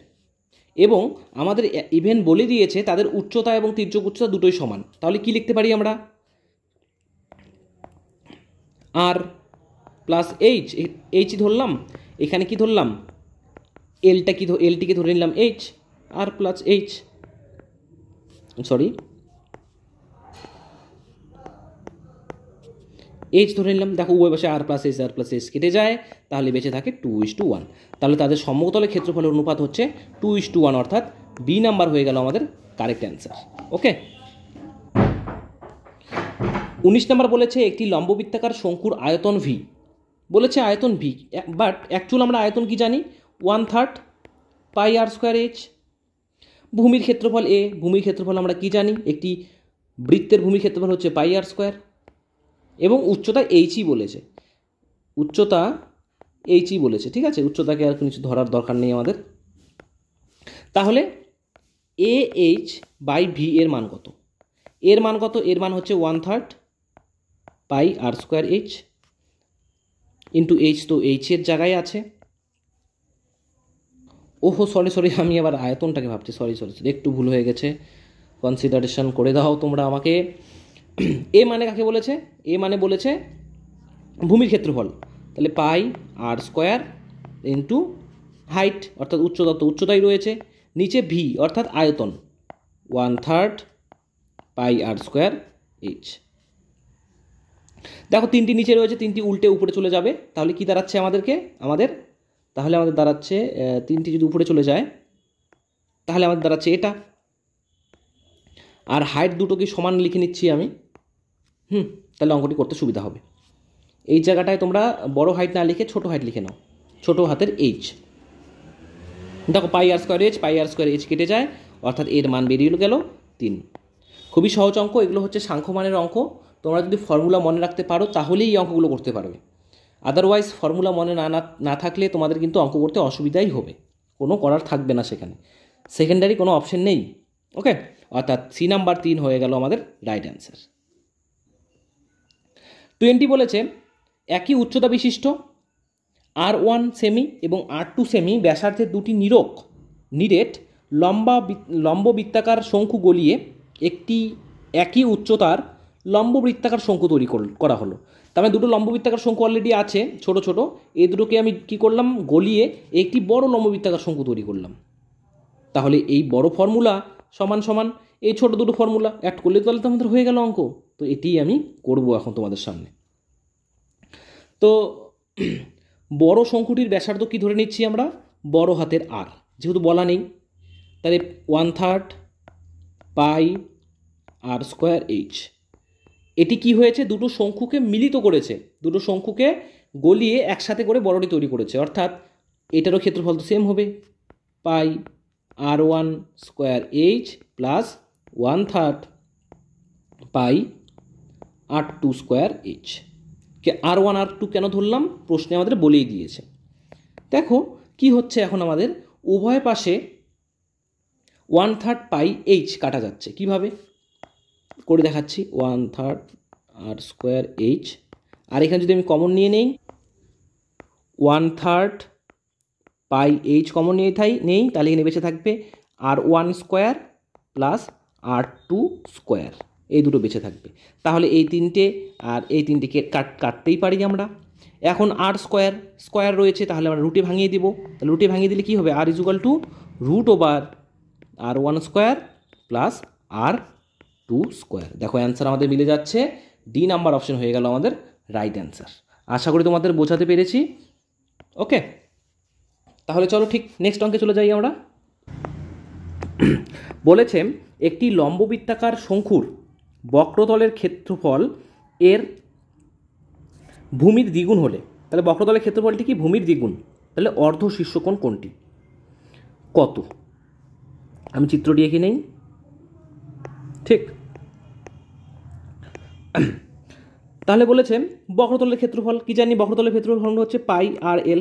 এবং আমাদের ইভেন বলে দিয়েছে তাদের উচ্চতা এবং তির্যক উচ্চতা দুটোই সমান। তাহলে কি লিখতে পারি আমরা? আর প্লাস এইচ ধরলাম, এখানে কি ধরলাম এলটিকে ধরে নিলাম এইচ, আর প্লাস এইচ এইচ ধরে নিলাম। দেখো উভয় পাশে আর প্লাস এইচ কেটে যায়, তাহলে বেঁচে থাকে 2:1। তাহলে তাদের সমগ্রতলের ক্ষেত্রফলের অনুপাত হচ্ছে 2:1, অর্থাৎ বি নাম্বার হয়ে গেল আমাদের কারেক্ট অ্যান্সার। ওকে, 19 নম্বর বলেছে একটি লম্ববৃত্তাকার শঙ্কুর আয়তন ভি। বলেছে আয়তন ভি, বাট অ্যাকচুয়াল আমরা আয়তন কি জানি? 1/3 πr²h। ভূমির ক্ষেত্রফল এ, ভূমির ক্ষেত্রফল আমরা কি জানি? একটি বৃত্তের ভূমির ক্ষেত্রফল হচ্ছে πr², এবং উচ্চতা এইচই বলেছে, ঠিক আছে। উচ্চতাকে আর কিছু ধরার দরকার নেই আমাদের। তাহলে এ এইচ বাই ভি এর মান কত? এর মান হচ্ছে 1/3 πr²h ইন্টু এইচ, তো এইচের জায়গায় আছে। ওহো সরি, আমি আবার আয়তনটাকে ভাবছি, সরি একটু ভুল হয়ে গেছে, কনসিডারেশন করে দাও তোমরা আমাকে। এ মানে কাকে বলেছে? এ মানে বলেছে ভূমির ক্ষেত্রফল, তাহলে πr² ইন্টু হাইট অর্থাৎ উচ্চতা, তো উচ্চতাই রয়েছে, নিচে ভি অর্থাৎ আয়তন 1/3 πr²h। দেখো তিনটি নিচে রয়েছে, তিনটি উল্টে উপরে চলে যাবে, তাহলে কি দাঁড়াচ্ছে তাহলে আমাদের দাঁড়াচ্ছে তিনটি যদি উপরে চলে যায় তাহলে আমাদের দাঁড়াচ্ছে এটা। আর হাইট দুটোকে সমান লিখে নিচ্ছি আমি, তাহলে অঙ্কটি করতে সুবিধা হবে। এই জায়গাটায় তোমরা বড় হাইট না লিখে ছোট হাইট লিখে নাও, ছোট হাতের এইচ। দেখো πr²h কেটে যায়, অর্থাৎ এর মান বেরিয়ে গেল 3। খুবই সহজ অঙ্ক, এগুলো হচ্ছে সাংখ্যমানের অঙ্ক। তোমরা যদি ফর্মুলা মনে রাখতে পারো তাহলেই এই অঙ্কগুলো করতে পারবে, আদারওয়াইজ ফর্মুলা মনে না থাকলে তোমাদের কিন্তু অঙ্ক করতে অসুবিধাই হবে, কোনো করার থাকবে না, সেকেন্ডারি কোনো অপশন নেই। ওকে, অর্থাৎ সি নাম্বার 3 হয়ে গেল আমাদের রাইট অ্যান্সার। 20 বলেছে একই উচ্চতা বিশিষ্ট R1 সেমি এবং R2 সেমি ব্যাসার্ধের দুটি নিরেট লম্ব বৃত্তাকার শঙ্কু গলিয়ে একটি একই উচ্চতার লম্ব বৃত্তাকার শঙ্কু তৈরি করা হলো। তার মানে দুটো লম্ব বৃত্তাকার শঙ্কু অলরেডি আছে ছোট ছোট, এই দুটোকে আমি কি করলাম? গলিয়ে একটি বড় লম্ব বৃত্তাকার শঙ্কু তৈরি করলাম। তাহলে এই বড় ফর্মুলা সমান এই ছোট দুটো ফর্মুলা অ্যাড করলে তাহলে তো আমাদের হয়ে গেল অঙ্ক। তো এটিই আমি করব এখন তোমাদের সামনে। তো বড় শঙ্কুটির ব্যাসার্ধ কি ধরে নিচ্ছি আমরা? বড় হাতের আর, যেহেতু বলা নেই, তাহলে 1/3 πr²h। এটি কি হয়েছে? দুটো শঙ্কুকে মিলিত করেছে, দুটো শঙ্কুকে গলিয়ে একসাথে করে বড়টি তৈরি করেছে, অর্থাৎ এটারও ক্ষেত্রফল তো সেম হবে, πr1² plus 1/3 πr2²h। R1 R2 কেন ধরলাম? প্রশ্নে আমাদের বলেই দিয়েছে। দেখো কি হচ্ছে, এখন আমাদের উভয় পাশে 1/3 πh কাটা যাচ্ছে, কিভাবে করে দেখাচ্ছি। 1/3 r²h, আর এখানে যদি আমি কমন নিয়ে নেই 1/3 πh কমন নেই, তাহলে এখানে বেঁচে থাকবে R1² প্লাস R2², এই দুটো বেঁচে থাকবে। তাহলে এই তিনটে আর এই তিনটেকে কাটতেই পারি আমরা। এখন R² রয়েছে, তাহলে আমরা রুটে ভাঙিয়ে দিব, তাহলে রুটে ভাঙিয়ে দিলে কি হবে? R = √R1² plus R2²। দেখো অ্যান্সার আমাদের মিলে যাচ্ছে, ডি নাম্বার অপশন হয়ে গেল আমাদের রাইট অ্যান্সার। আশা করি তোমাদের বোঝাতে পেরেছি। ওকে, তাহলে চলো ঠিক নেক্সট অঙ্কে চলে যাই আমরা। বলেছে একটি লম্ববৃত্তাকার শঙ্কুর বক্রতলের ক্ষেত্রফল এর ভূমির দ্বিগুণ হলে, তাহলে বক্রতলের ক্ষেত্রফলটি কি ভূমির দ্বিগুণ, তাহলে অর্ধ শীর্ষকোণ কোণটি কত? আমি চিত্রটি এঁকে নেই। ঠিক, তাহলে বলেছে বক্রতলের ক্ষেত্রফল কি জানি, বক্রতলের ক্ষেত্রফল ফর্মুলা হচ্ছে পাই আর এল।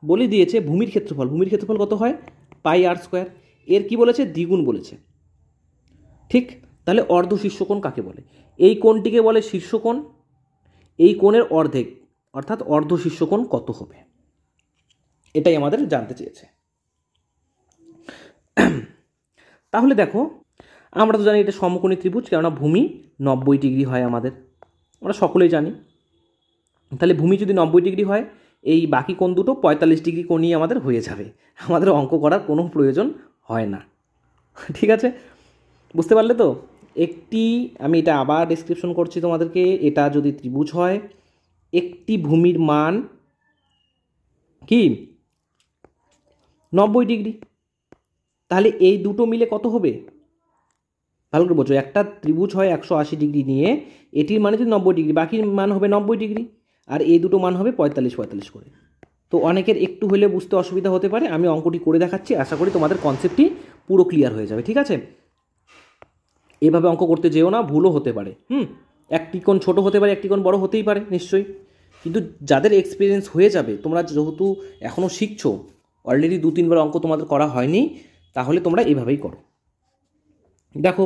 বলে দিয়েছে ভূমির ক্ষেত্রফল কত হয়, পাই আর স্কোয়ার। এর কি বলেছে, দ্বিগুণ বলেছে। ঠিক, তাহলে অর্ধ শীর্ষকোণ কাকে বলে? এই কোণটিকে বলে শীর্ষকোণ, এই কোণের অর্ধেক অর্থাৎ অর্ধ শীর্ষকোণ কত হবে, এটাই আমাদের জানতে চেয়েছে। তাহলে দেখো, আমরা তো জানি এটা সমকোণী ত্রিভুজ, কেননা ভূমি 90 ডিগ্রি হয় আমাদের, আমরা সকলেই জানি। তাহলে ভূমি যদি 90 ডিগ্রি হয়, এই বাকি কোণ দুটো 45 ডিগ্রি কোণই আমাদের হয়ে যাবে, আমাদের অঙ্ক করার কোনো প্রয়োজন হয় না। ঠিক আছে, বুঝতে পারলে তো? একটি, আমি এটা আবার ডেসক্রিপশন করছি তোমাদেরকে, এটা যদি ত্রিভুজ হয়, একটি ভূমির মান কি 90 ডিগ্রি, তাহলে এই দুটো মিলে কত হবে, ভালো করে বোঝো। একটা ত্রিভুজ হয় 180 ডিগ্রি নিয়ে, এটির মানে যদি 90 ডিগ্রি, বাকির মান হবে 90 ডিগ্রি, আর এই দুটো মান হবে 45 করে। তো অনেকের একটু হলে বুঝতে অসুবিধা হতে পারে, আমি অঙ্কটি করে দেখাচ্ছি, আশা করি তোমাদের কনসেপ্টটি পুরো ক্লিয়ার হয়ে যাবে। ঠিক আছে, এভাবে অঙ্ক করতে যেও না, ভুলও হতে পারে। একটি কোণ ছোট হতে পারে, একটি কোণ বড় হতেই পারে নিশ্চয়ই, কিন্তু যাদের এক্সপিরিয়েন্স হয়ে যাবে, তোমরা যেহেতু এখনও শিখছো, অলরেডি 2-3 বার অঙ্ক তোমাদের করা হয়নি, তাহলে তোমরা এইভাবেই করো। দেখো,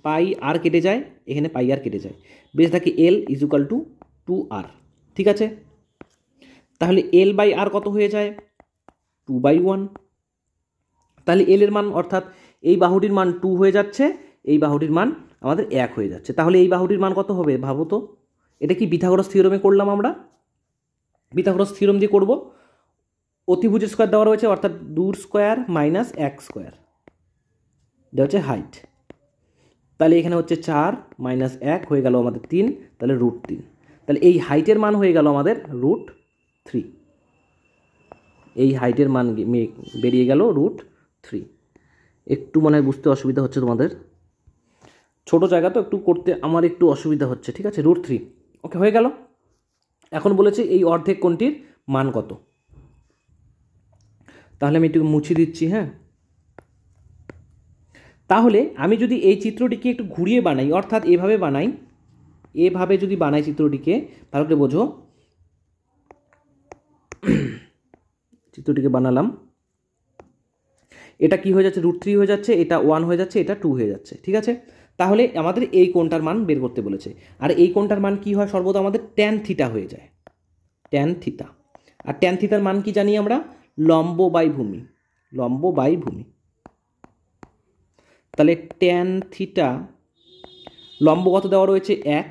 পাই আর কেটে যায়, এখানে পাই আর কেটে যায়, বেশ থাকে এল ইজ ইকুয়াল টু 2r। ঠিক আছে, তাহলে এল বাই আর কত হয়ে যায়, 2/1। তাহলে এল এর মান অর্থাৎ এই বাহুটির মান 2 হয়ে যাচ্ছে, এই বাহুটির মান আমাদের 1 হয়ে যাচ্ছে। তাহলে এই বাহুটির মান কত হবে ভাবো তো? এটা কি পিথাগোরাস থিওরেমে করলাম আমরা, পিথাগোরাস থিওরেম দিয়ে করব। অতিভুজের স্কোয়ার দেওয়া রয়েছে, অর্থাৎ 2 স্কোয়ার মাইনাস 1 স্কোয়ার, এটা হচ্ছে হাইট। তাহলে এখানে হচ্ছে 4 মাইনাস 1 হয়ে গেল আমাদের 3, তাহলে √3। তাহলে এই হাইটের মান হয়ে গেল আমাদের √3, এই হাইটের মান বেরিয়ে গেল √3। একটু মনে হয় বুঝতে অসুবিধা হচ্ছে তোমাদের, ছোট জায়গা তো একটু করতে আমার একটু অসুবিধা হচ্ছে। ঠিক আছে, √3 ওকে হয়ে গেল। এখন বলেছে এই অর্ধেক কোণটির মান কত, তাহলে আমি একটু মুছে দিচ্ছি। হ্যাঁ, তাহলে আমি যদি এই চিত্রটিকে একটু ঘুরিয়ে বানাই, অর্থাৎ এভাবে বানাই, এভাবে যদি বানাই চিত্রটিকে, ভালো করে বোঝো, চিত্রটিকে বানালাম, এটা কি হয়ে যাচ্ছে, √3 হয়ে যাচ্ছে, এটা 1 হয়ে যাচ্ছে, এটা 2 হয়ে যাচ্ছে। ঠিক আছে, তাহলে আমাদের এই কোণটার মান বের করতে বলেছে, আর এই কোণটার মান কি হয়, সর্বদা আমাদের ট্যান থিটা হয়ে যায়, ট্যান থিটা। আর ট্যান থিটার মান কি জানি আমরা, লম্ব বাই ভূমি, লম্ব বাই ভূমি। তাহলে ট্যান থিটা, লম্ব কত দেওয়া রয়েছে 1,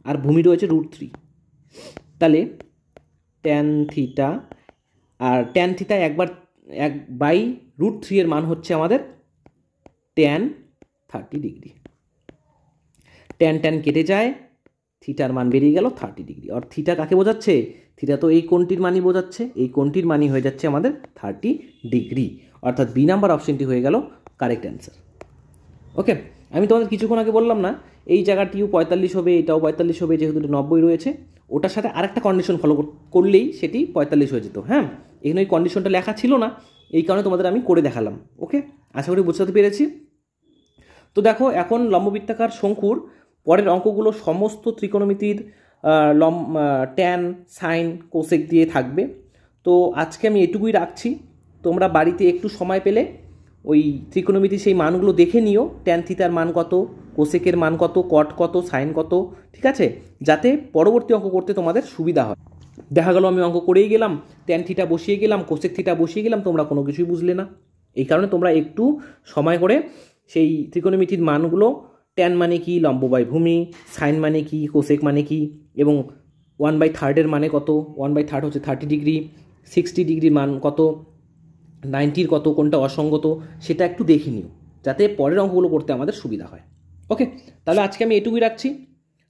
আর ভূমি রয়েছে √3, তাহলে ট্যান থিটা, আর ট্যান থিটা 1/√3 এর মান হচ্ছে আমাদের ট্যান 30 ডিগ্রি। ট্যান ট্যান কেটে যায়, থিটার মান বেরিয়ে গেল 30 ডিগ্রি। আর থিটা কাকে বোঝাচ্ছে, থিটা তো এই কোণটির মানই বোঝাচ্ছে, এই কোণটির মানই হয়ে যাচ্ছে আমাদের 30 ডিগ্রি, অর্থাৎ বি নাম্বার অপশনটি হয়ে গেল কারেক্ট অ্যান্সার। ওকে, আমি তোমাদের কিছুক্ষণ আগে বললাম না, এই জায়গাটিও 45 হবে, এটাও 45 হবে, যেহেতু 90 রয়েছে, ওটার সাথে আরেকটা কন্ডিশন ফলো করলেই সেটি 45 হয়ে যেত। হ্যাঁ, এখানে ওই কন্ডিশনটা লেখা ছিল না, এই কারণে তোমাদের আমি করে দেখালাম। ওকে, আশা করি বুঝতে পেরেছি। তো দেখো, এখন লম্ববৃত্তাকার শঙ্কুর পরের অঙ্কগুলো সমস্ত ত্রিকোণমিতির ট্যান, সাইন, কোসেক দিয়ে থাকবে। তো আজকে আমি এটুকুই রাখছি, তোমরা বাড়িতে একটু সময় পেলে ওই ত্রিকোণমিতির সেই মানগুলো দেখে নিও, ট্যান থিটার মান কত, কোসেকের মান কত, কট কত, সাইন কত। ঠিক আছে, যাতে পরবর্তী অঙ্ক করতে তোমাদের সুবিধা হয়। দেখা গেল আমি অঙ্ক করেই গেলাম, ট্যান থিটা বসিয়ে গেলাম, কোসেক থিটা বসিয়ে গেলাম, তোমরা কোনো কিছুই বুঝলে না। এই কারণে তোমরা একটু সময় করে সেই ত্রিকোণমিতির মানগুলো, ট্যান মানে কি, লম্ব বাই ভূমি, সাইন মানে কি, কোসেক মানে কি, এবং 1/3 মানে কত, 1/3 হচ্ছে 30 ডিগ্রি, 60 ডিগ্রির মান কত, 90-র কত, কোনটা অসঙ্গত, সেটা একটু দেখে নিও, যাতে পরের অঙ্কগুলো করতে আমাদের সুবিধা হয়। ওকে, তাহলে আজকে আমি এটুকুই রাখছি।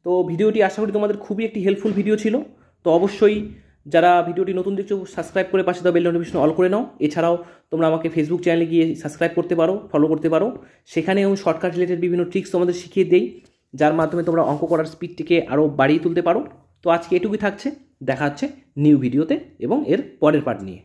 তো ভিডিওটি আশা করি তোমাদের খুবই একটি হেল্পফুল ভিডিও ছিল। তো অবশ্যই যারা ভিডিওটি নতুন দেখছো সাবস্ক্রাইব করে পাশে দাও বেল নোটিফিকেশন অল করে নাও। এছাড়াও তোমরা আমাকে ফেসবুক চ্যানেলে গিয়ে সাবস্ক্রাইব করতে পারো, ফলো করতে পারো। সেখানে আমি শর্টকাট রিলেটেড বিভিন্ন ট্রিক্স তোমাদের শিখিয়ে দিই, যার মাধ্যমে তোমরা অঙ্ক করার স্পিডটিকে আরও বাড়িয়ে তুলতে পারো। তো আজকে এটুকুই থাকছে, দেখা হচ্ছে নিউ ভিডিওতে এবং এর পরের পার্ট নিয়ে।